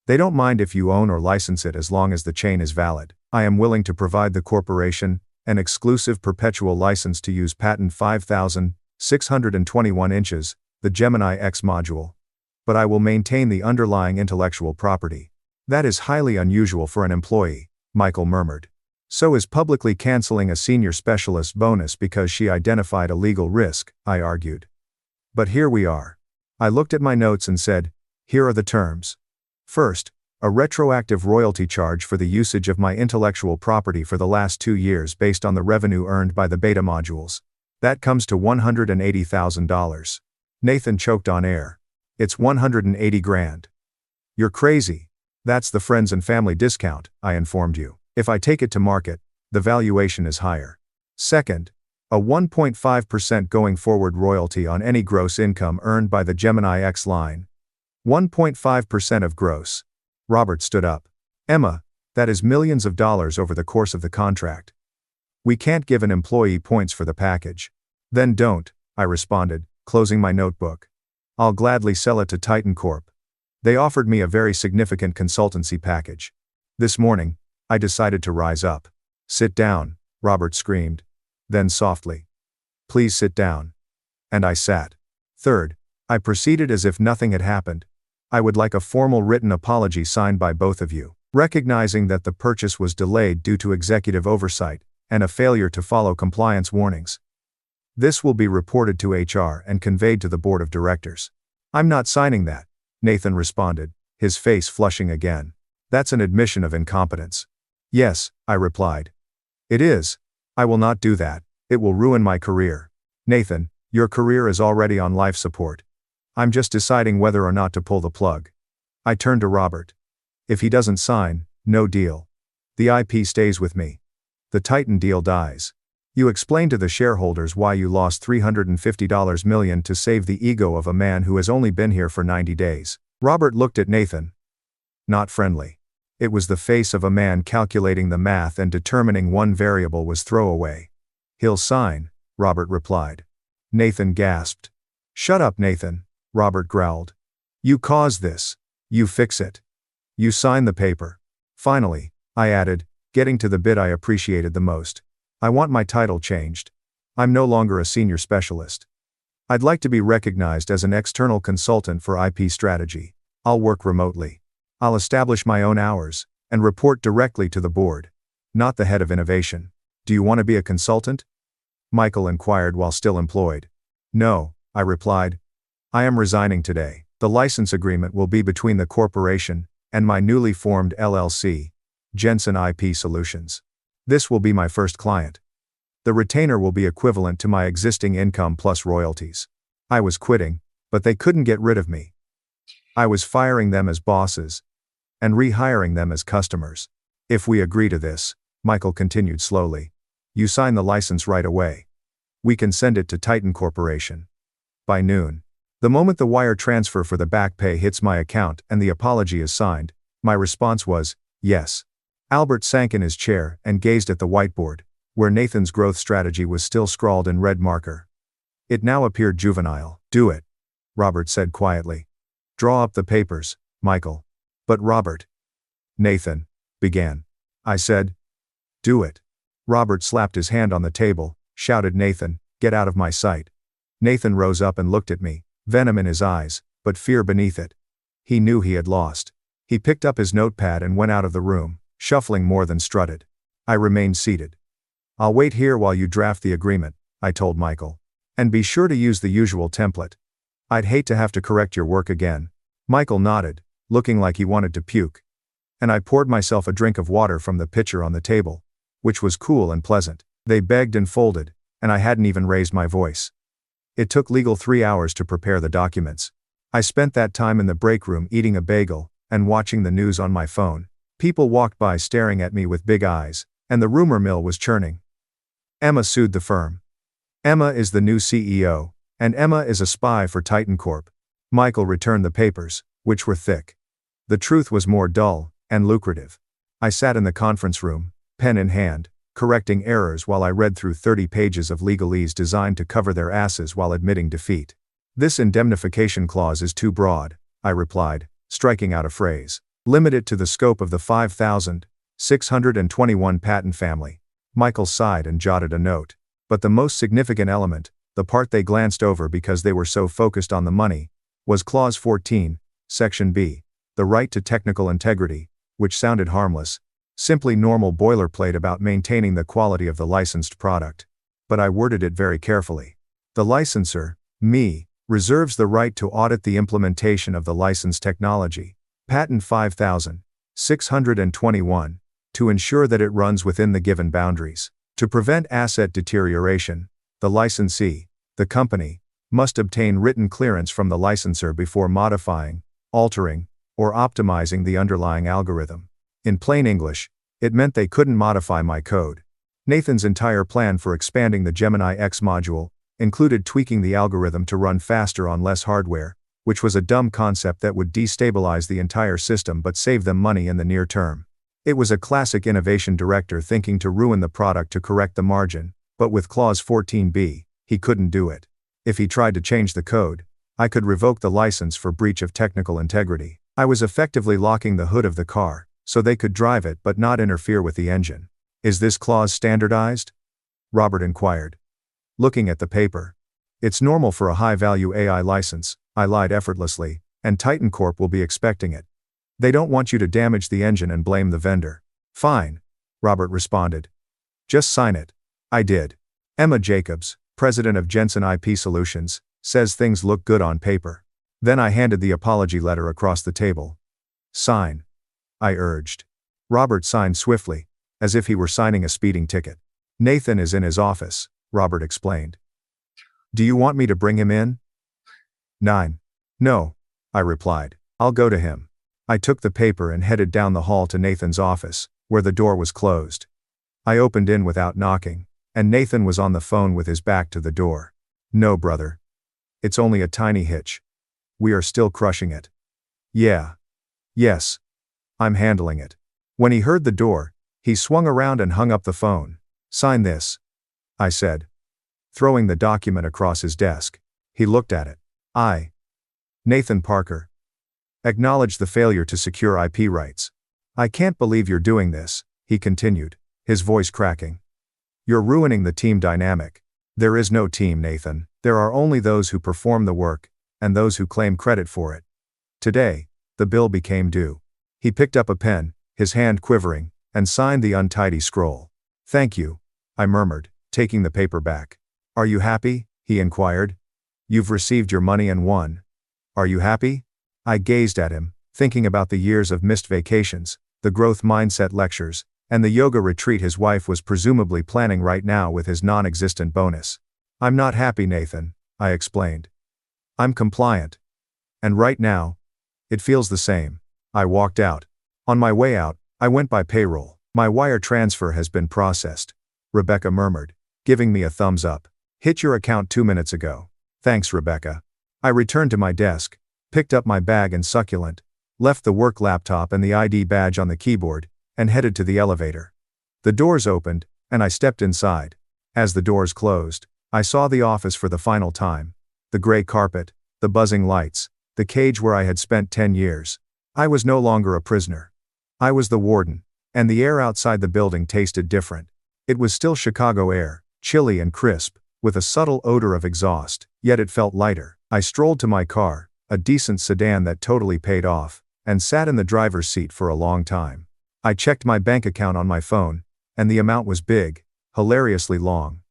They don't mind if you own or license it as long as the chain is valid. I am willing to provide the corporation an exclusive perpetual license to use patent 5621 inches, the Gemini X module. But I will maintain the underlying intellectual property. That is highly unusual for an employee, Michael murmured. So is publicly canceling a senior specialist bonus because she identified a legal risk, I argued. But here we are. I looked at my notes and said, here are the terms. First, a retroactive royalty charge for the usage of my intellectual property for the last 2 years based on the revenue earned by the beta modules. That comes to $180,000. Nathan choked on air. It's 180 grand. You're crazy. That's the friends and family discount, I informed you. If I take it to market, the valuation is higher. Second, a 1.5% going forward royalty on any gross income earned by the Gemini X line. 1.5% of gross. Robert stood up. Emma, that is millions of dollars over the course of the contract. We can't give an employee points for the package. Then don't, I responded, closing my notebook. I'll gladly sell it to Titan Corp. They offered me a very significant consultancy package. This morning, I decided to rise up. Sit down, Robert screamed. Then softly. Please sit down. And I sat. Third, I proceeded as if nothing had happened. I would like a formal written apology signed by both of you, recognizing that the purchase was delayed due to executive oversight and a failure to follow compliance warnings. This will be reported to HR and conveyed to the board of directors. I'm not signing that, Nathan responded, his face flushing again. That's an admission of incompetence. Yes, I replied. It is. I will not do that. It will ruin my career. Nathan, your career is already on life support. I'm just deciding whether or not to pull the plug. I turned to Robert. If he doesn't sign, no deal. The IP stays with me. The Titan deal dies. You explained to the shareholders why you lost $350 million to save the ego of a man who has only been here for 90 days. Robert looked at Nathan. Not friendly. It was the face of a man calculating the math and determining one variable was throwaway. He'll sign, Robert replied. Nathan gasped. Shut up, Nathan, Robert growled. You caused this. You fix it. You sign the paper. Finally, I added, getting to the bit I appreciated the most. I want my title changed. I'm no longer a senior specialist. I'd like to be recognized as an external consultant for IP strategy. I'll work remotely. I'll establish my own hours and report directly to the board, not the head of innovation. Do you want to be a consultant? Michael inquired while still employed. No, I replied. I am resigning today. The license agreement will be between the corporation and my newly formed LLC, Jensen IP Solutions. This will be my first client. The retainer will be equivalent to my existing income plus royalties. I was quitting, but they couldn't get rid of me. I was firing them as bosses and rehiring them as customers. If we agree to this, Michael continued slowly, you sign the license right away. We can send it to Titan Corporation. By noon. The moment the wire transfer for the back pay hits my account and the apology is signed, my response was, yes. Albert sank in his chair and gazed at the whiteboard, where Nathan's growth strategy was still scrawled in red marker. It now appeared juvenile. Do it, Robert said quietly. Draw up the papers, Michael. But Robert. Nathan began. I said. Do it. Robert slapped his hand on the table, shouted Nathan, get out of my sight. Nathan rose up and looked at me, venom in his eyes, but fear beneath it. He knew he had lost. He picked up his notepad and went out of the room, shuffling more than strutted. I remained seated. I'll wait here while you draft the agreement, I told Michael. And be sure to use the usual template. I'd hate to have to correct your work again. Michael nodded, looking like he wanted to puke. And I poured myself a drink of water from the pitcher on the table, which was cool and pleasant. They begged and folded, and I hadn't even raised my voice. It took legal 3 hours to prepare the documents. I spent that time in the break room eating a bagel and watching the news on my phone. People walked by staring at me with big eyes, and the rumor mill was churning. Emma sued the firm. Emma is the new CEO, and Emma is a spy for Titan Corp. Michael returned the papers, which were thick. The truth was more dull and lucrative. I sat in the conference room, pen in hand, correcting errors while I read through 30 pages of legalese designed to cover their asses while admitting defeat. This indemnification clause is too broad, I replied, striking out a phrase. Limit it to the scope of the 5,621 patent family. Michael sighed and jotted a note. But the most significant element, the part they glanced over because they were so focused on the money, was Clause 14, Section B, the right to technical integrity, which sounded harmless, simply normal boilerplate about maintaining the quality of the licensed product. But I worded it very carefully. The licensor, me, reserves the right to audit the implementation of the licensed technology, Patent 5,621, to ensure that it runs within the given boundaries. To prevent asset deterioration, the licensee, the company, must obtain written clearance from the licensor before modifying, altering, or optimizing the underlying algorithm. In plain English, it meant they couldn't modify my code. Nathan's entire plan for expanding the Gemini X module included tweaking the algorithm to run faster on less hardware, which was a dumb concept that would destabilize the entire system but save them money in the near term. It was a classic innovation director thinking to ruin the product to correct the margin, but with Clause 14b, he couldn't do it. If he tried to change the code, I could revoke the license for breach of technical integrity. I was effectively locking the hood of the car, so they could drive it but not interfere with the engine. Is this clause standardized? Robert inquired, looking at the paper. It's normal for a high-value AI license, I lied effortlessly, and Titan Corp will be expecting it. They don't want you to damage the engine and blame the vendor. Fine, Robert responded. Just sign it. I did. Emma Jacobs, president of Jensen IP Solutions, says things look good on paper. Then I handed the apology letter across the table. Sign, I urged. Robert signed swiftly, as if he were signing a speeding ticket. Nathan is in his office, Robert explained. Do you want me to bring him in? 9. No, I replied. I'll go to him. I took the paper and headed down the hall to Nathan's office, where the door was closed. I opened in without knocking, and Nathan was on the phone with his back to the door. No, brother. It's only a tiny hitch. We are still crushing it. Yeah. Yes. I'm handling it. When he heard the door, he swung around and hung up the phone. Sign this, I said, throwing the document across his desk. He looked at it. I, Nathan Parker, acknowledge the failure to secure IP rights. I can't believe you're doing this, he continued, his voice cracking. You're ruining the team dynamic. There is no team, Nathan. There are only those who perform the work, and those who claim credit for it. Today, the bill became due. He picked up a pen, his hand quivering, and signed the untidy scroll. Thank you, I murmured, taking the paper back. Are you happy? He inquired. You've received your money and won. Are you happy? I gazed at him, thinking about the years of missed vacations, the growth mindset lectures, and the yoga retreat his wife was presumably planning right now with his non-existent bonus. I'm not happy, Nathan, I explained. I'm compliant. And right now, it feels the same. I walked out. On my way out, I went by payroll. My wire transfer has been processed, Rebecca murmured, giving me a thumbs up. Hit your account 2 minutes ago. Thanks, Rebecca. I returned to my desk, picked up my bag and succulent, left the work laptop and the ID badge on the keyboard, and headed to the elevator. The doors opened, and I stepped inside. As the doors closed, I saw the office for the final time. The gray carpet, the buzzing lights, the cage where I had spent 10 years. I was no longer a prisoner. I was the warden, and the air outside the building tasted different. It was still Chicago air, chilly and crisp, with a subtle odor of exhaust, yet it felt lighter. I strolled to my car, a decent sedan that totally paid off, and sat in the driver's seat for a long time. I checked my bank account on my phone, and the amount was big, hilariously long.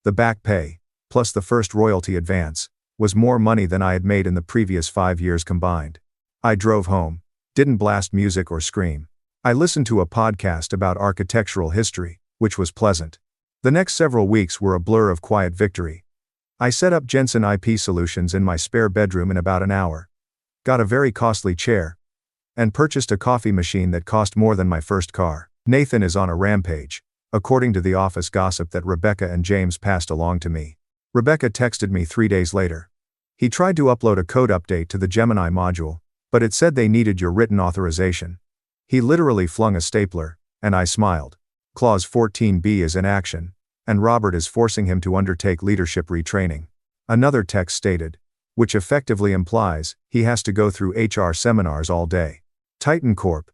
The back pay, plus the first royalty advance, was more money than I had made in the previous 5 years combined. I drove home, didn't blast music or scream. I listened to a podcast about architectural history, which was pleasant. The next several weeks were a blur of quiet victory. I set up Jensen IP Solutions in my spare bedroom in about an hour, got a very costly chair, and purchased a coffee machine that cost more than my first car. Nathan is on a rampage, according to the office gossip that Rebecca and James passed along to me. Rebecca texted me 3 days later. He tried to upload a code update to the Gemini module, but it said they needed your written authorization. He literally flung a stapler, and I smiled. Clause 14b is in action, and Robert is forcing him to undertake leadership retraining. Another text stated, which effectively implies he has to go through HR seminars all day. Titan Corp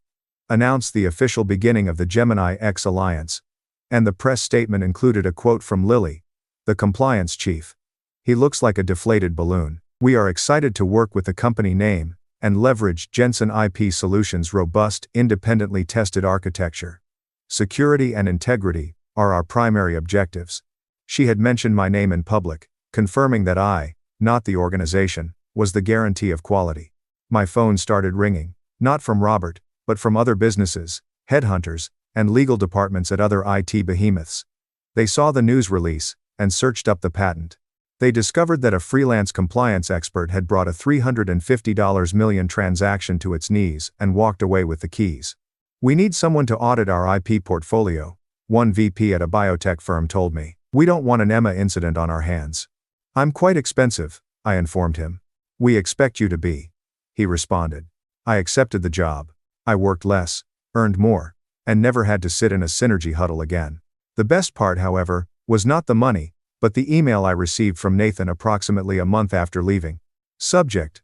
announced the official beginning of the Gemini X Alliance, and the press statement included a quote from Lilly, the compliance chief. He looks like a deflated balloon. We are excited to work with the company name and leverage Jensen IP Solutions' robust, independently tested architecture. Security and integrity are our primary objectives. She had mentioned my name in public, confirming that I, not the organization, was the guarantee of quality. My phone started ringing, not from Robert, but from other businesses, headhunters, and legal departments at other IT behemoths. They saw the news release and searched up the patent. They discovered that a freelance compliance expert had brought a $350 million transaction to its knees and walked away with the keys. We need someone to audit our IP portfolio, one VP at a biotech firm told me. We don't want an Emma incident on our hands. I'm quite expensive, I informed him. We expect you to be, he responded. I accepted the job. I worked less, earned more, and never had to sit in a synergy huddle again. The best part, however, was not the money, but the email I received from Nathan approximately a month after leaving. Subject: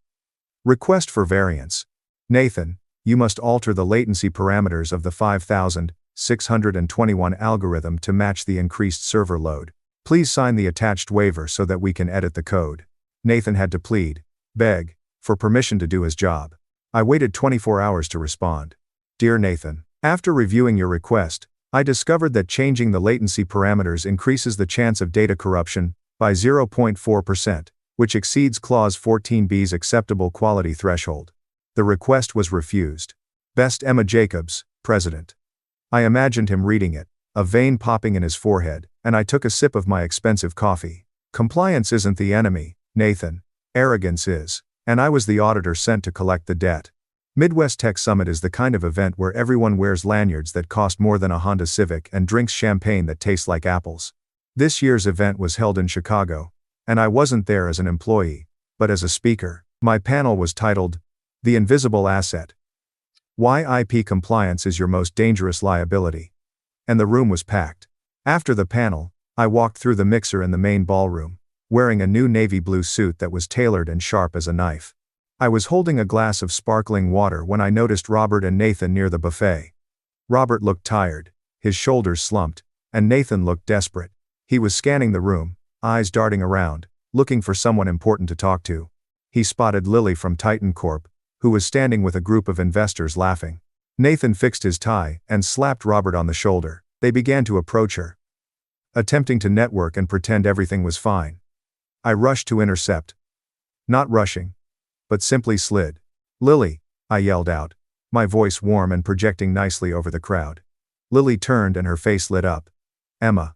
Request for variance. Nathan, You must alter the latency parameters of the 5621 algorithm to match the increased server load. Please sign the attached waiver so that we can edit the code. Nathan had to plead, beg, for permission to do his job. I waited 24 hours to respond. Dear Nathan, after reviewing your request, I discovered that changing the latency parameters increases the chance of data corruption by 0.4%, which exceeds Clause 14b's acceptable quality threshold. The request was refused. Best Emma Jacobs, President. I imagined him reading it, a vein popping in his forehead, and I took a sip of my expensive coffee. Compliance isn't the enemy, Nathan. Arrogance is. And I was the auditor sent to collect the debt. Midwest Tech Summit is the kind of event where everyone wears lanyards that cost more than a Honda Civic and drinks champagne that tastes like apples. This year's event was held in Chicago, and I wasn't there as an employee, but as a speaker. My panel was titled, The Invisible Asset. Why IP Compliance is Your Most Dangerous Liability. And the room was packed. After the panel, I walked through the mixer in the main ballroom, wearing a new navy blue suit that was tailored and sharp as a knife. I was holding a glass of sparkling water when I noticed Robert and Nathan near the buffet. Robert looked tired, his shoulders slumped, and Nathan looked desperate. He was scanning the room, eyes darting around, looking for someone important to talk to. He spotted Lily from Titan Corp, who was standing with a group of investors laughing. Nathan fixed his tie and slapped Robert on the shoulder. They began to approach her, attempting to network and pretend everything was fine. I rushed to intercept. Not rushing, but simply slid. Lily, I yelled out, my voice warm and projecting nicely over the crowd. Lily turned and her face lit up. Emma.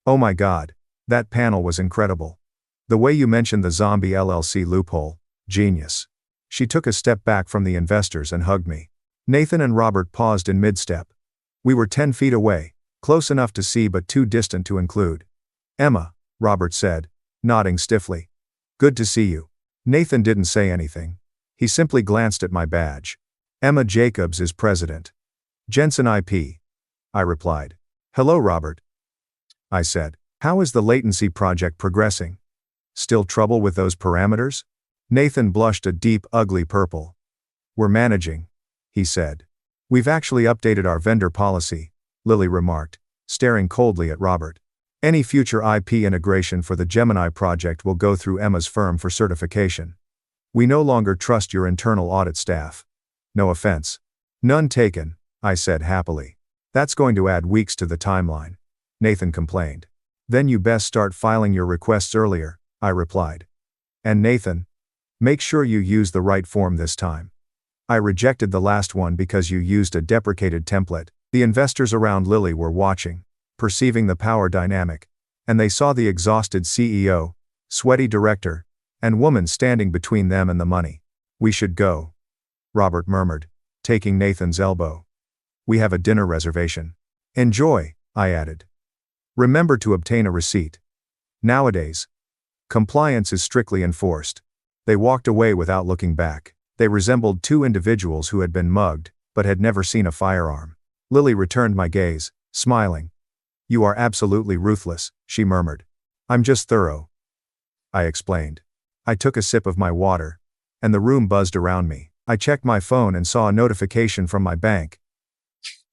Oh my God, that panel was incredible. The way you mentioned the zombie LLC loophole, genius. She took a step back from the investors and hugged me. Nathan and Robert paused in mid-step. We were 10 feet away, close enough to see but too distant to include. Emma, Robert said, nodding stiffly. Good to see you. Nathan didn't say anything. He simply glanced at my badge. Emma Jacobs is president. Jensen IP. I replied. Hello, Robert. I said. How is the latency project progressing? Still trouble with those parameters? Nathan blushed a deep, ugly purple. We're managing, he said. We've actually updated our vendor policy, Lily remarked, staring coldly at Robert. Any future IP integration for the Gemini project will go through Emma's firm for certification. We no longer trust your internal audit staff. No offense. None taken, I said happily. That's going to add weeks to the timeline, Nathan complained. Then you best start filing your requests earlier, I replied. And Nathan, make sure you use the right form this time. I rejected the last one because you used a deprecated template. The investors around Lily were watching, perceiving the power dynamic, and they saw the exhausted CEO, sweaty director, and woman standing between them and the money. We should go, Robert murmured, taking Nathan's elbow. We have a dinner reservation. Enjoy, I added. Remember to obtain a receipt. Nowadays, compliance is strictly enforced. They walked away without looking back. They resembled two individuals who had been mugged, but had never seen a firearm. Lily returned my gaze, smiling. You are absolutely ruthless, she murmured. I'm just thorough, I explained. I took a sip of my water, and the room buzzed around me. I checked my phone and saw a notification from my bank.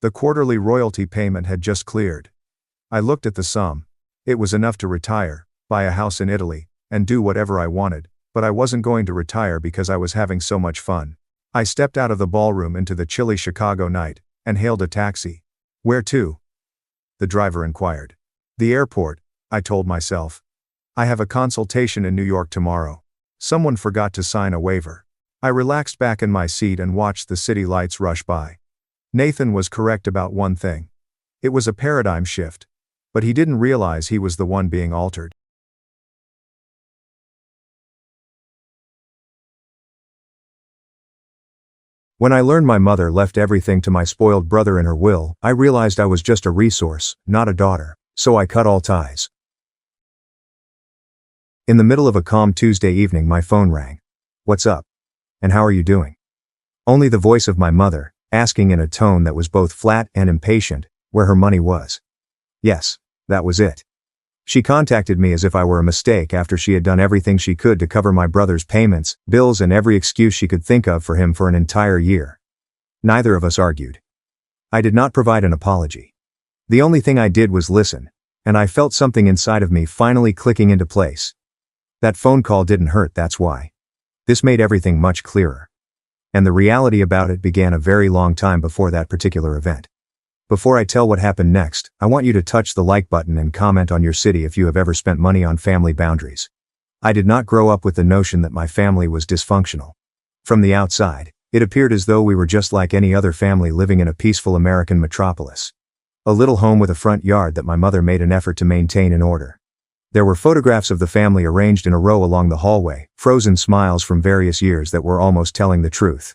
The quarterly royalty payment had just cleared. I looked at the sum. It was enough to retire, buy a house in Italy, and do whatever I wanted, but I wasn't going to retire because I was having so much fun. I stepped out of the ballroom into the chilly Chicago night, and hailed a taxi. Where to? The driver inquired. The airport, I told myself. I have a consultation in New York tomorrow. Someone forgot to sign a waiver. I relaxed back in my seat and watched the city lights rush by. Nathan was correct about one thing. It was a paradigm shift. But he didn't realize he was the one being altered. When I learned my mother left everything to my spoiled brother in her will, I realized I was just a resource, not a daughter, so I cut all ties. In the middle of a calm Tuesday evening, my phone rang. What's up? And how are you doing? Only the voice of my mother, asking in a tone that was both flat and impatient, where her money was. Yes, that was it. She contacted me as if I were a mistake after she had done everything she could to cover my brother's payments, bills, and every excuse she could think of for him for an entire year. Neither of us argued. I did not provide an apology. The only thing I did was listen, and I felt something inside of me finally clicking into place. That phone call didn't hurt, that's why. This made everything much clearer. And the reality about it began a very long time before that particular event. Before I tell what happened next, I want you to touch the like button and comment on your city if you have ever spent money on family boundaries. I did not grow up with the notion that my family was dysfunctional. From the outside, it appeared as though we were just like any other family living in a peaceful American metropolis. A little home with a front yard that my mother made an effort to maintain in order. There were photographs of the family arranged in a row along the hallway, frozen smiles from various years that were almost telling the truth.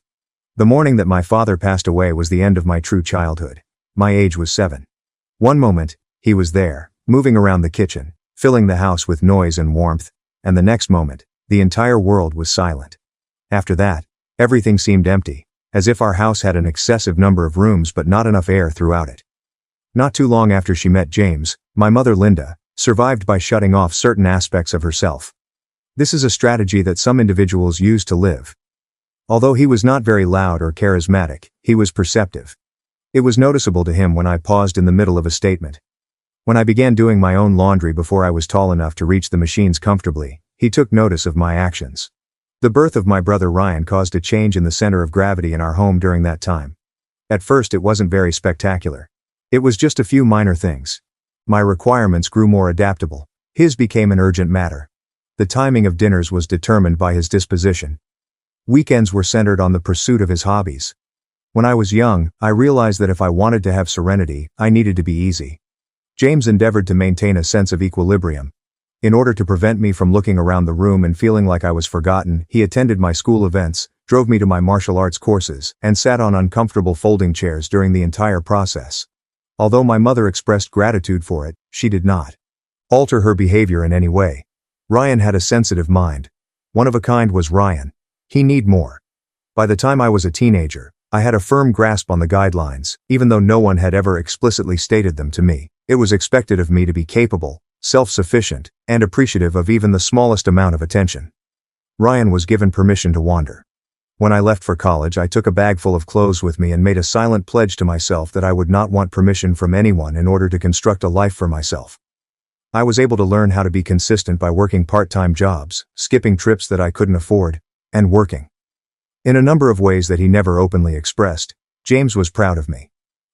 The morning that my father passed away was the end of my true childhood. My age was 7. One moment, he was there, moving around the kitchen, filling the house with noise and warmth, and the next moment, the entire world was silent. After that, everything seemed empty, as if our house had an excessive number of rooms but not enough air throughout it. Not too long after she met James, my mother Linda survived by shutting off certain aspects of herself. This is a strategy that some individuals use to live. Although he was not very loud or charismatic, he was perceptive. It was noticeable to him when I paused in the middle of a statement. When I began doing my own laundry before I was tall enough to reach the machines comfortably, he took notice of my actions. The birth of my brother Ryan caused a change in the center of gravity in our home during that time. At first it wasn't very spectacular. It was just a few minor things. My requirements grew more adaptable. His became an urgent matter. The timing of dinners was determined by his disposition. Weekends were centered on the pursuit of his hobbies. When I was young, I realized that if I wanted to have serenity, I needed to be easy. James endeavored to maintain a sense of equilibrium. In order to prevent me from looking around the room and feeling like I was forgotten, he attended my school events, drove me to my martial arts courses, and sat on uncomfortable folding chairs during the entire process. Although my mother expressed gratitude for it, she did not alter her behavior in any way. Ryan had a sensitive mind. One of a kind was Ryan. He needed more. By the time I was a teenager, I had a firm grasp on the guidelines, even though no one had ever explicitly stated them to me. It was expected of me to be capable, self-sufficient, and appreciative of even the smallest amount of attention. Ryan was given permission to wander. When I left for college, I took a bag full of clothes with me and made a silent pledge to myself that I would not want permission from anyone in order to construct a life for myself. I was able to learn how to be consistent by working part-time jobs, skipping trips that I couldn't afford, and working. In a number of ways that he never openly expressed, James was proud of me.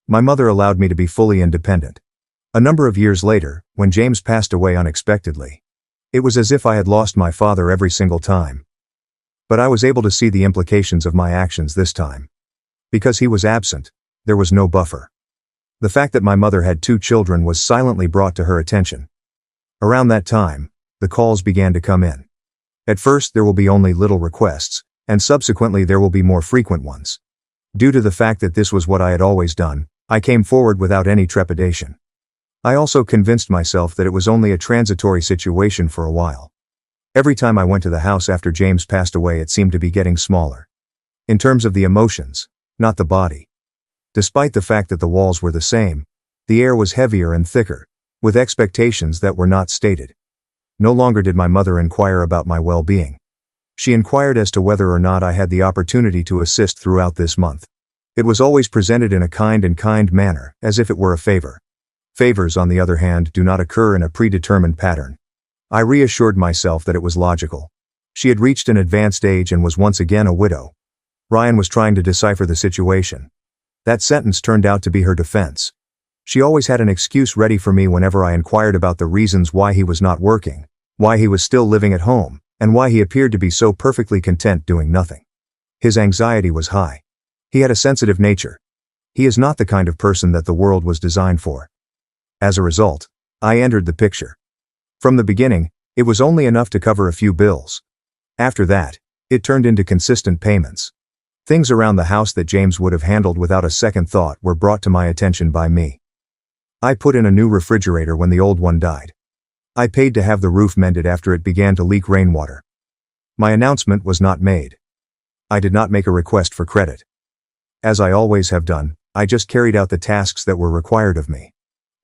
My mother allowed me to be fully independent. A number of years later, when James passed away unexpectedly, it was as if I had lost my father every single time. But I was able to see the implications of my actions this time. Because he was absent, there was no buffer. The fact that my mother had 2 children was silently brought to her attention. Around that time, the calls began to come in. At first there will be only little requests, and subsequently there will be more frequent ones. Due to the fact that this was what I had always done, I came forward without any trepidation. I also convinced myself that it was only a transitory situation for a while. Every time I went to the house after James passed away, it seemed to be getting smaller. In terms of the emotions, not the body. Despite the fact that the walls were the same, the air was heavier and thicker, with expectations that were not stated. No longer did my mother inquire about my well-being. She inquired as to whether or not I had the opportunity to assist throughout this month. It was always presented in a kind manner, as if it were a favor. Favors, on the other hand, do not occur in a predetermined pattern. I reassured myself that it was logical. She had reached an advanced age and was once again a widow. Ryan was trying to decipher the situation. That sentence turned out to be her defense. She always had an excuse ready for me whenever I inquired about the reasons why he was not working, why he was still living at home, and why he appeared to be so perfectly content doing nothing. His anxiety was high. He had a sensitive nature. He is not the kind of person that the world was designed for. As a result, I entered the picture. From the beginning, it was only enough to cover a few bills. After that, it turned into consistent payments. Things around the house that James would have handled without a second thought were brought to my attention by me. I put in a new refrigerator when the old one died. I paid to have the roof mended after it began to leak rainwater. My announcement was not made. I did not make a request for credit. As I always have done, I just carried out the tasks that were required of me.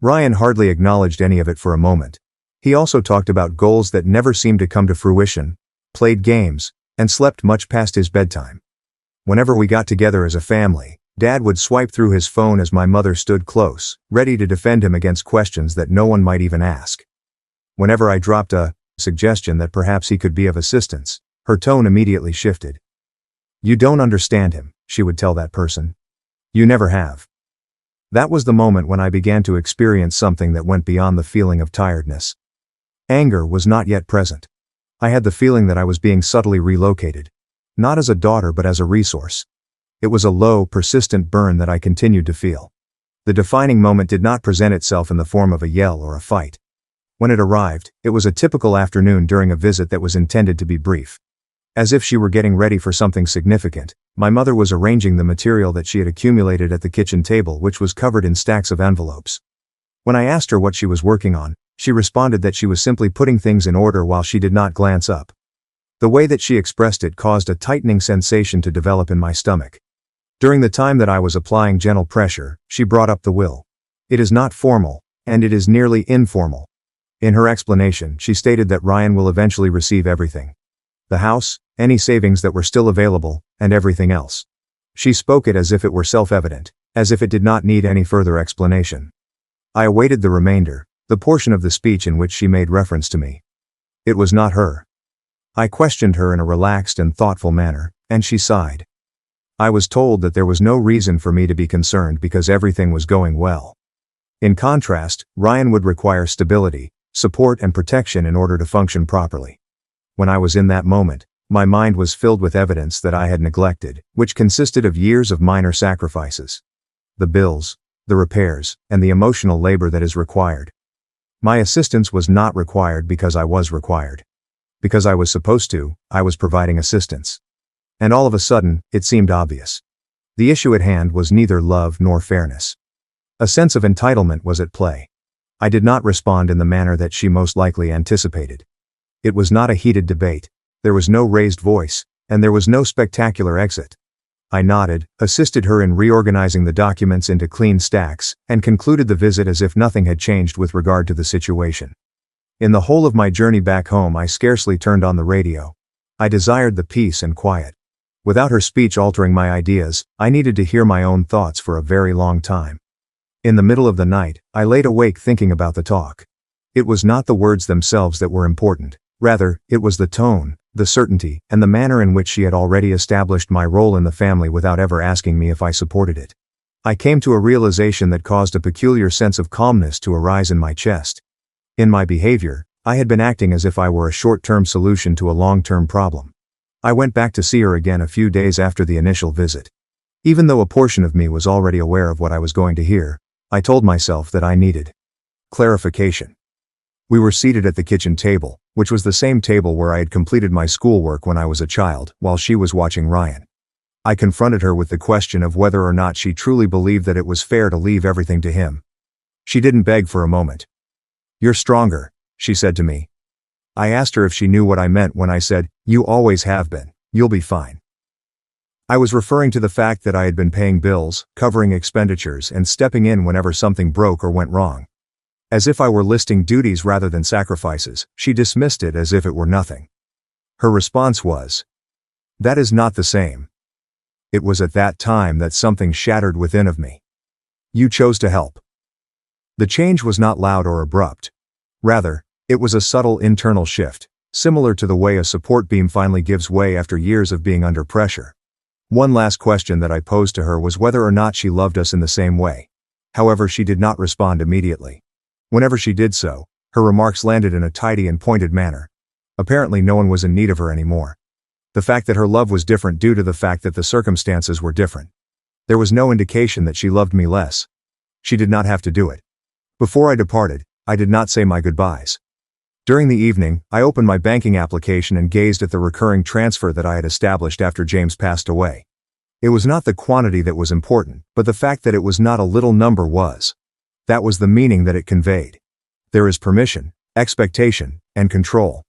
Ryan hardly acknowledged any of it for a moment. He also talked about goals that never seemed to come to fruition, played games, and slept much past his bedtime. Whenever we got together as a family, Dad would swipe through his phone as my mother stood close, ready to defend him against questions that no one might even ask. Whenever I dropped a suggestion that perhaps he could be of assistance, her tone immediately shifted. "You don't understand him," she would tell that person. "You never have." That was the moment when I began to experience something that went beyond the feeling of tiredness. Anger was not yet present. I had the feeling that I was being subtly relocated. Not as a daughter but as a resource. It was a low, persistent burn that I continued to feel. The defining moment did not present itself in the form of a yell or a fight. When it arrived, it was a typical afternoon during a visit that was intended to be brief. As if she were getting ready for something significant, my mother was arranging the material that she had accumulated at the kitchen table, which was covered in stacks of envelopes. When I asked her what she was working on, she responded that she was simply putting things in order while she did not glance up. The way that she expressed it caused a tightening sensation to develop in my stomach. During the time that I was applying gentle pressure, she brought up the will. It is not formal, and it is nearly informal. In her explanation, she stated that Ryan will eventually receive everything. The house, any savings that were still available, and everything else. She spoke it as if it were self-evident, as if it did not need any further explanation. I awaited the remainder, the portion of the speech in which she made reference to me. It was not her. I questioned her in a relaxed and thoughtful manner, and she sighed. I was told that there was no reason for me to be concerned because everything was going well. In contrast, Ryan would require stability, support and protection in order to function properly. When I was in that moment, my mind was filled with evidence that I had neglected, which consisted of years of minor sacrifices. The bills, the repairs, and the emotional labor that is required. My assistance was not required because I was required. Because I was supposed to, I was providing assistance. And all of a sudden, it seemed obvious. The issue at hand was neither love nor fairness. A sense of entitlement was at play. I did not respond in the manner that she most likely anticipated. It was not a heated debate, there was no raised voice, and there was no spectacular exit. I nodded, assisted her in reorganizing the documents into clean stacks, and concluded the visit as if nothing had changed with regard to the situation. In the whole of my journey back home, I scarcely turned on the radio. I desired the peace and quiet. Without her speech altering my ideas, I needed to hear my own thoughts for a very long time. In the middle of the night, I laid awake thinking about the talk. It was not the words themselves that were important. Rather, it was the tone, the certainty, and the manner in which she had already established my role in the family without ever asking me if I supported it. I came to a realization that caused a peculiar sense of calmness to arise in my chest. In my behavior, I had been acting as if I were a short-term solution to a long-term problem. I went back to see her again a few days after the initial visit. Even though a portion of me was already aware of what I was going to hear, I told myself that I needed clarification. We were seated at the kitchen table, which was the same table where I had completed my schoolwork when I was a child, while she was watching Ryan. I confronted her with the question of whether or not she truly believed that it was fair to leave everything to him. She didn't beg for a moment. "You're stronger," she said to me. I asked her if she knew what I meant when I said, "You always have been, you'll be fine." I was referring to the fact that I had been paying bills, covering expenditures, and stepping in whenever something broke or went wrong. As if I were listing duties rather than sacrifices, she dismissed it as if it were nothing. Her response was, "That is not the same." It was at that time that something shattered within of me. You chose to help. The change was not loud or abrupt. Rather, it was a subtle internal shift, similar to the way a support beam finally gives way after years of being under pressure. One last question that I posed to her was whether or not she loved us in the same way. However, she did not respond immediately. Whenever she did so, her remarks landed in a tidy and pointed manner. Apparently no one was in need of her anymore. The fact that her love was different due to the fact that the circumstances were different. There was no indication that she loved me less. She did not have to do it. Before I departed, I did not say my goodbyes. During the evening, I opened my banking application and gazed at the recurring transfer that I had established after James passed away. It was not the quantity that was important, but the fact that it was not a little number was. That was the meaning that it conveyed. There is permission, expectation, and control.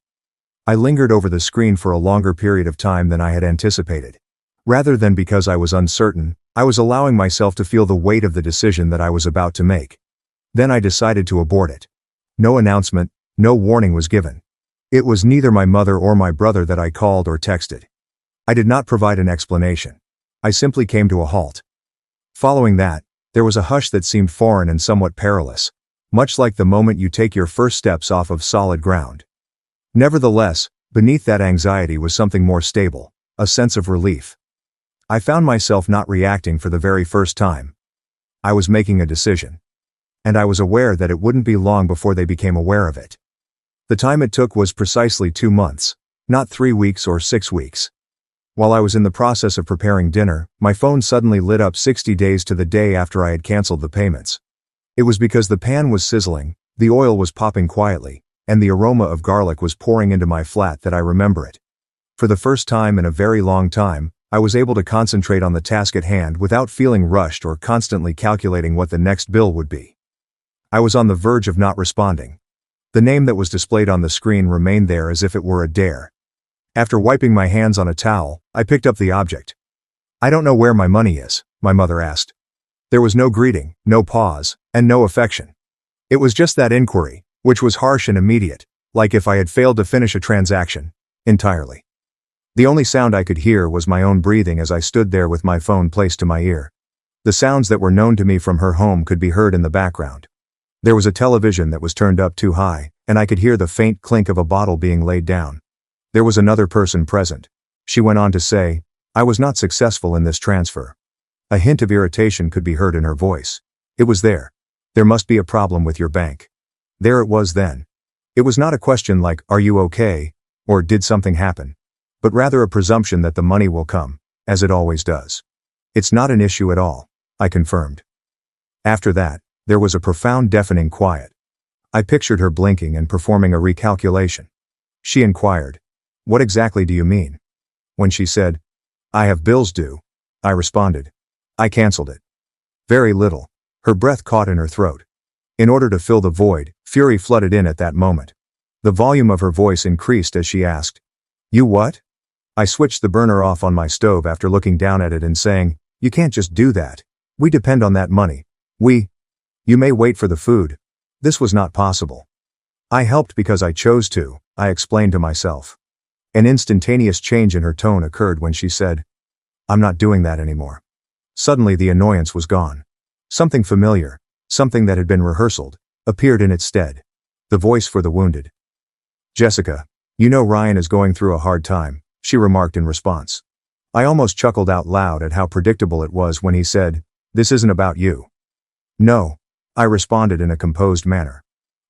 I lingered over the screen for a longer period of time than I had anticipated. Rather than because I was uncertain, I was allowing myself to feel the weight of the decision that I was about to make. Then I decided to abort it. No announcement, no warning was given. It was neither my mother or my brother that I called or texted. I did not provide an explanation. I simply came to a halt. Following that, there was a hush that seemed foreign and somewhat perilous, much like the moment you take your first steps off of solid ground. Nevertheless, beneath that anxiety was something more stable, a sense of relief. I found myself not reacting for the very first time. I was making a decision. And I was aware that it wouldn't be long before they became aware of it. The time it took was precisely 2 months, not 3 weeks or 6 weeks. While I was in the process of preparing dinner, my phone suddenly lit up 60 days to the day after I had canceled the payments. It was because the pan was sizzling, the oil was popping quietly, and the aroma of garlic was pouring into my flat that I remember it. For the first time in a very long time, I was able to concentrate on the task at hand without feeling rushed or constantly calculating what the next bill would be. I was on the verge of not responding. The name that was displayed on the screen remained there as if it were a dare. After wiping my hands on a towel, I picked up the object. "I don't know where my money is," my mother asked. There was no greeting, no pause, and no affection. It was just that inquiry, which was harsh and immediate, like if I had failed to finish a transaction, entirely. The only sound I could hear was my own breathing as I stood there with my phone placed to my ear. The sounds that were known to me from her home could be heard in the background. There was a television that was turned up too high, and I could hear the faint clink of a bottle being laid down. There was another person present. She went on to say, "I was not successful in this transfer." A hint of irritation could be heard in her voice. It was there. "There must be a problem with your bank." There it was then. It was not a question like, "Are you okay?" or "Did something happen?" but rather a presumption that the money will come, as it always does. "It's not an issue at all," I confirmed. After that, there was a profound deafening quiet. I pictured her blinking and performing a recalculation. She inquired, "What exactly do you mean?" When she said, "I have bills due," I responded, "I canceled it." Very little. Her breath caught in her throat. In order to fill the void, fury flooded in at that moment. The volume of her voice increased as she asked, "You what?" I switched the burner off on my stove after looking down at it and saying, "You can't just do that. We depend on that money. You may wait for the food." This was not possible. "I helped because I chose to," I explained to myself. An instantaneous change in her tone occurred when she said, "I'm not doing that anymore." Suddenly the annoyance was gone. Something familiar, something that had been rehearsed, appeared in its stead. The voice for the wounded. "Jessica, you know Ryan is going through a hard time," she remarked in response. I almost chuckled out loud at how predictable it was when he said, "This isn't about you." "No," I responded in a composed manner.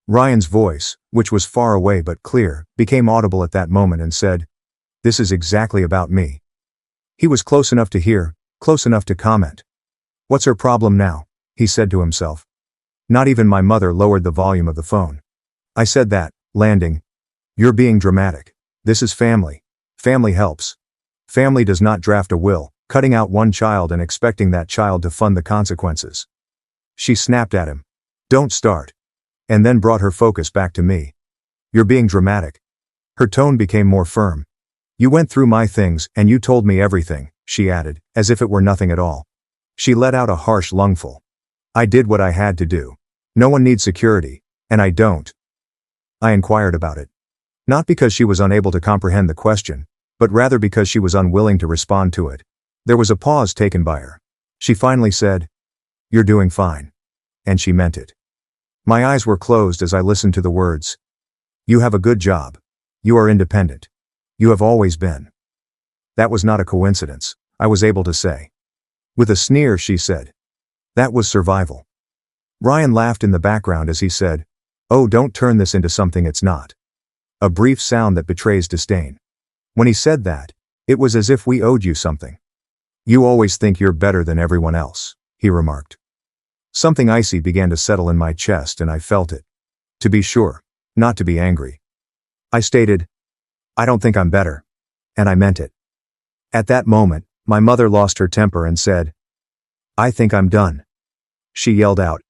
Ryan's voice, which was far away but clear, became audible at that moment and said, "This is exactly about me." He was close enough to hear, close enough to comment. "What's her problem now?" he said to himself. Not even my mother lowered the volume of the phone. I said that, landing, "You're being dramatic. This is family. Family helps. Family does not draft a will, cutting out one child and expecting that child to fund the consequences." She snapped at him, "Don't start." And then brought her focus back to me. "You're being dramatic." Her tone became more firm. "You went through my things and you told me everything," she added, as if it were nothing at all. She let out a harsh lungful. "I did what I had to do. No one needs security, and I don't." I inquired about it. Not because she was unable to comprehend the question, but rather because she was unwilling to respond to it. There was a pause taken by her. She finally said, "You're doing fine." And she meant it. My eyes were closed as I listened to the words. "You have a good job. You are independent. You have always been." That was not a coincidence, I was able to say. With a sneer she said, "That was survival." Ryan laughed in the background as he said, "Oh, don't turn this into something it's not." A brief sound that betrays disdain. When he said that, it was as if we owed you something. "You always think you're better than everyone else," he remarked. Something icy began to settle in my chest and I felt it. To be sure, not to be angry. I stated, "I don't think I'm better." And I meant it. At that moment, my mother lost her temper and said, "I think I'm done." She yelled out,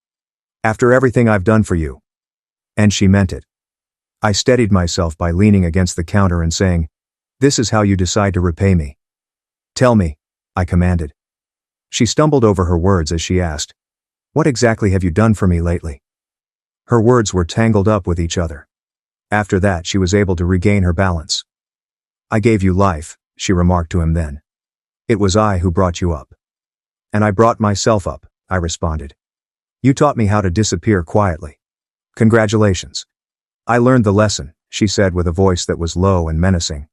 "After everything I've done for you." And she meant it. I steadied myself by leaning against the counter and saying, "This is how you decide to repay me." "Tell me," I commanded. She stumbled over her words as she asked, "What exactly have you done for me lately?" Her words were tangled up with each other. After that she was able to regain her balance. "I gave you life," she remarked to him then. "It was I who brought you up." And I brought myself up, I responded. You taught me how to disappear quietly. Congratulations. I learned the lesson, she said with a voice that was low and menacing.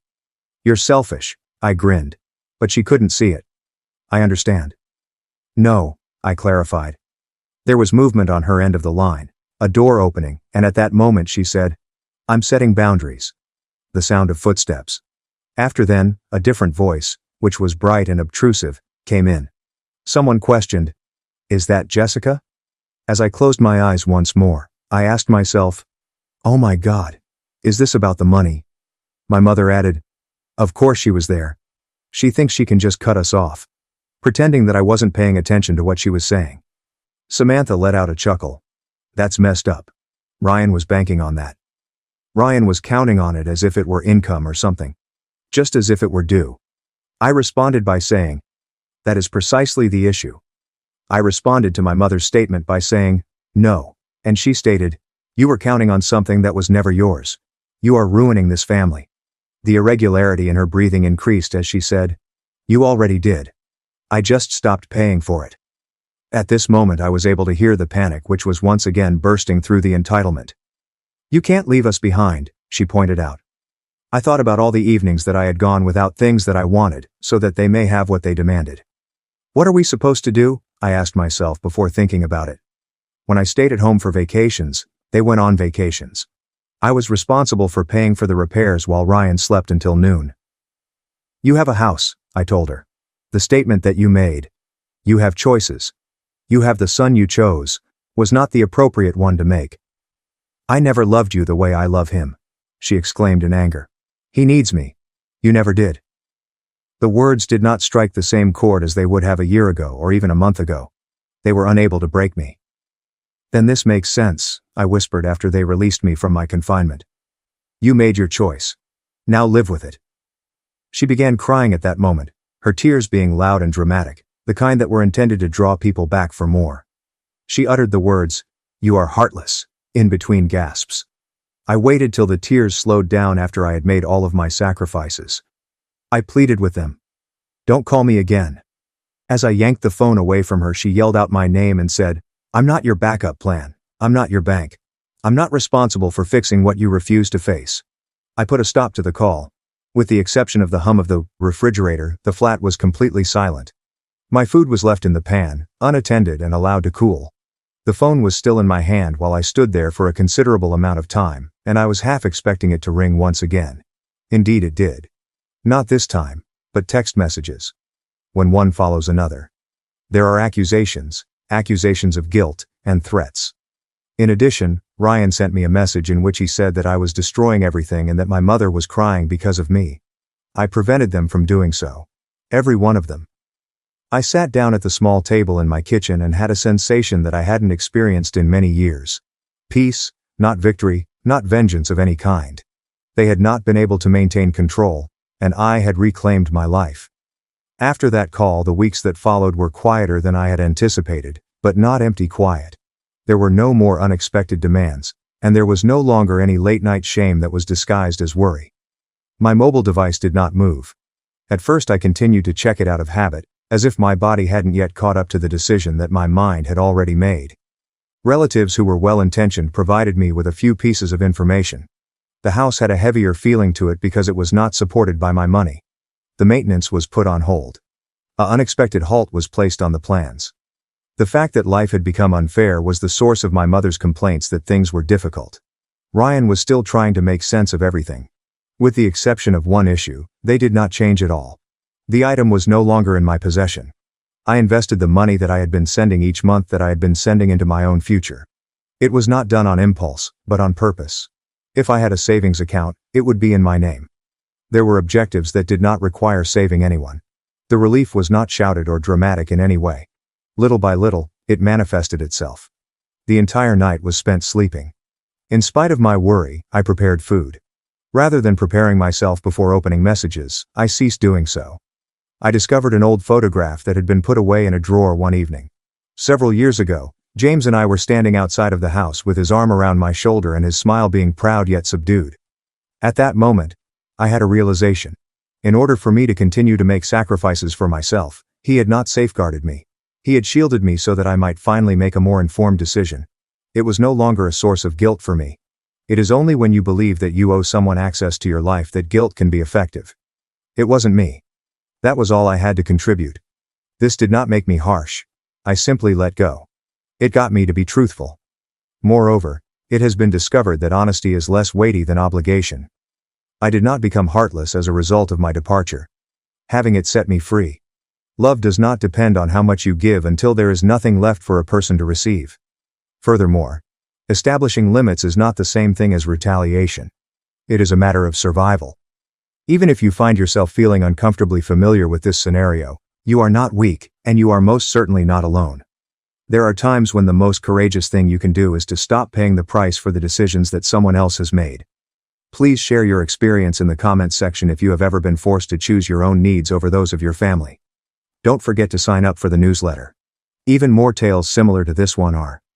You're selfish, I grinned. But she couldn't see it. I understand. No, I clarified. There was movement on her end of the line, a door opening, and at that moment she said, I'm setting boundaries. The sound of footsteps. After then, a different voice, which was bright and obtrusive, came in. Someone questioned, Is that Jessica? As I closed my eyes once more, I asked myself, Oh my God, is this about the money? My mother added, Of course she was there. She thinks she can just cut us off. Pretending that I wasn't paying attention to what she was saying. Samantha let out a chuckle. That's messed up. Ryan was banking on that. Ryan was counting on it as if it were income or something. Just as if it were due. I responded by saying, That is precisely the issue. I responded to my mother's statement by saying, No, and she stated, You were counting on something that was never yours. You are ruining this family. The irregularity in her breathing increased as she said, You already did. I just stopped paying for it. At this moment I was able to hear the panic which was once again bursting through the entitlement. You can't leave us behind, she pointed out. I thought about all the evenings that I had gone without things that I wanted, so that they may have what they demanded. What are we supposed to do? I asked myself before thinking about it. When I stayed at home for vacations, they went on vacations. I was responsible for paying for the repairs while Ryan slept until noon. You have a house, I told her. The statement that you made, you have choices, you have the son you chose, was not the appropriate one to make. I never loved you the way I love him, she exclaimed in anger. He needs me. You never did. The words did not strike the same chord as they would have a year ago or even a month ago. They were unable to break me. Then this makes sense, I whispered after they released me from my confinement. You made your choice. Now live with it. She began crying at that moment, her tears being loud and dramatic, the kind that were intended to draw people back for more. She uttered the words, You are heartless, in between gasps. I waited till the tears slowed down after I had made all of my sacrifices. I pleaded with them. Don't call me again. As I yanked the phone away from her, she yelled out my name and said, I'm not your backup plan. I'm not your bank. I'm not responsible for fixing what you refuse to face. I put a stop to the call. With the exception of the hum of the refrigerator, the flat was completely silent. My food was left in the pan, unattended and allowed to cool. The phone was still in my hand while I stood there for a considerable amount of time, and I was half expecting it to ring once again. Indeed it did. Not this time, but text messages. When one follows another. There are accusations of guilt, and threats. In addition, Ryan sent me a message in which he said that I was destroying everything and that my mother was crying because of me. I prevented them from doing so. Every one of them. I sat down at the small table in my kitchen and had a sensation that I hadn't experienced in many years. Peace, not victory, not vengeance of any kind. They had not been able to maintain control, and I had reclaimed my life. After that call, the weeks that followed were quieter than I had anticipated, but not empty quiet. There were no more unexpected demands, and there was no longer any late-night shame that was disguised as worry. My mobile device did not move. At first I continued to check it out of habit, as if my body hadn't yet caught up to the decision that my mind had already made. Relatives who were well-intentioned provided me with a few pieces of information. The house had a heavier feeling to it because it was not supported by my money. The maintenance was put on hold. An unexpected halt was placed on the plans. The fact that life had become unfair was the source of my mother's complaints that things were difficult. Ryan was still trying to make sense of everything. With the exception of one issue, they did not change at all. The item was no longer in my possession. I invested the money that I had been sending each month that I had been sending into my own future. It was not done on impulse, but on purpose. If I had a savings account, it would be in my name. There were objectives that did not require saving anyone. The relief was not shouted or dramatic in any way. Little by little, it manifested itself. The entire night was spent sleeping. In spite of my worry, I prepared food. Rather than preparing myself before opening messages, I ceased doing so. I discovered an old photograph that had been put away in a drawer one evening. Several years ago, James and I were standing outside of the house with his arm around my shoulder and his smile being proud yet subdued. At that moment, I had a realization. In order for me to continue to make sacrifices for myself, he had not safeguarded me. He had shielded me so that I might finally make a more informed decision. It was no longer a source of guilt for me. It is only when you believe that you owe someone access to your life that guilt can be effective. It wasn't me. That was all I had to contribute. This did not make me harsh. I simply let go. It got me to be truthful. Moreover, it has been discovered that honesty is less weighty than obligation. I did not become heartless as a result of my departure. Having it set me free. Love does not depend on how much you give until there is nothing left for a person to receive. Furthermore, establishing limits is not the same thing as retaliation. It is a matter of survival. Even if you find yourself feeling uncomfortably familiar with this scenario, you are not weak, and you are most certainly not alone. There are times when the most courageous thing you can do is to stop paying the price for the decisions that someone else has made. Please share your experience in the comments section if you have ever been forced to choose your own needs over those of your family. Don't forget to sign up for the newsletter. Even more tales similar to this one are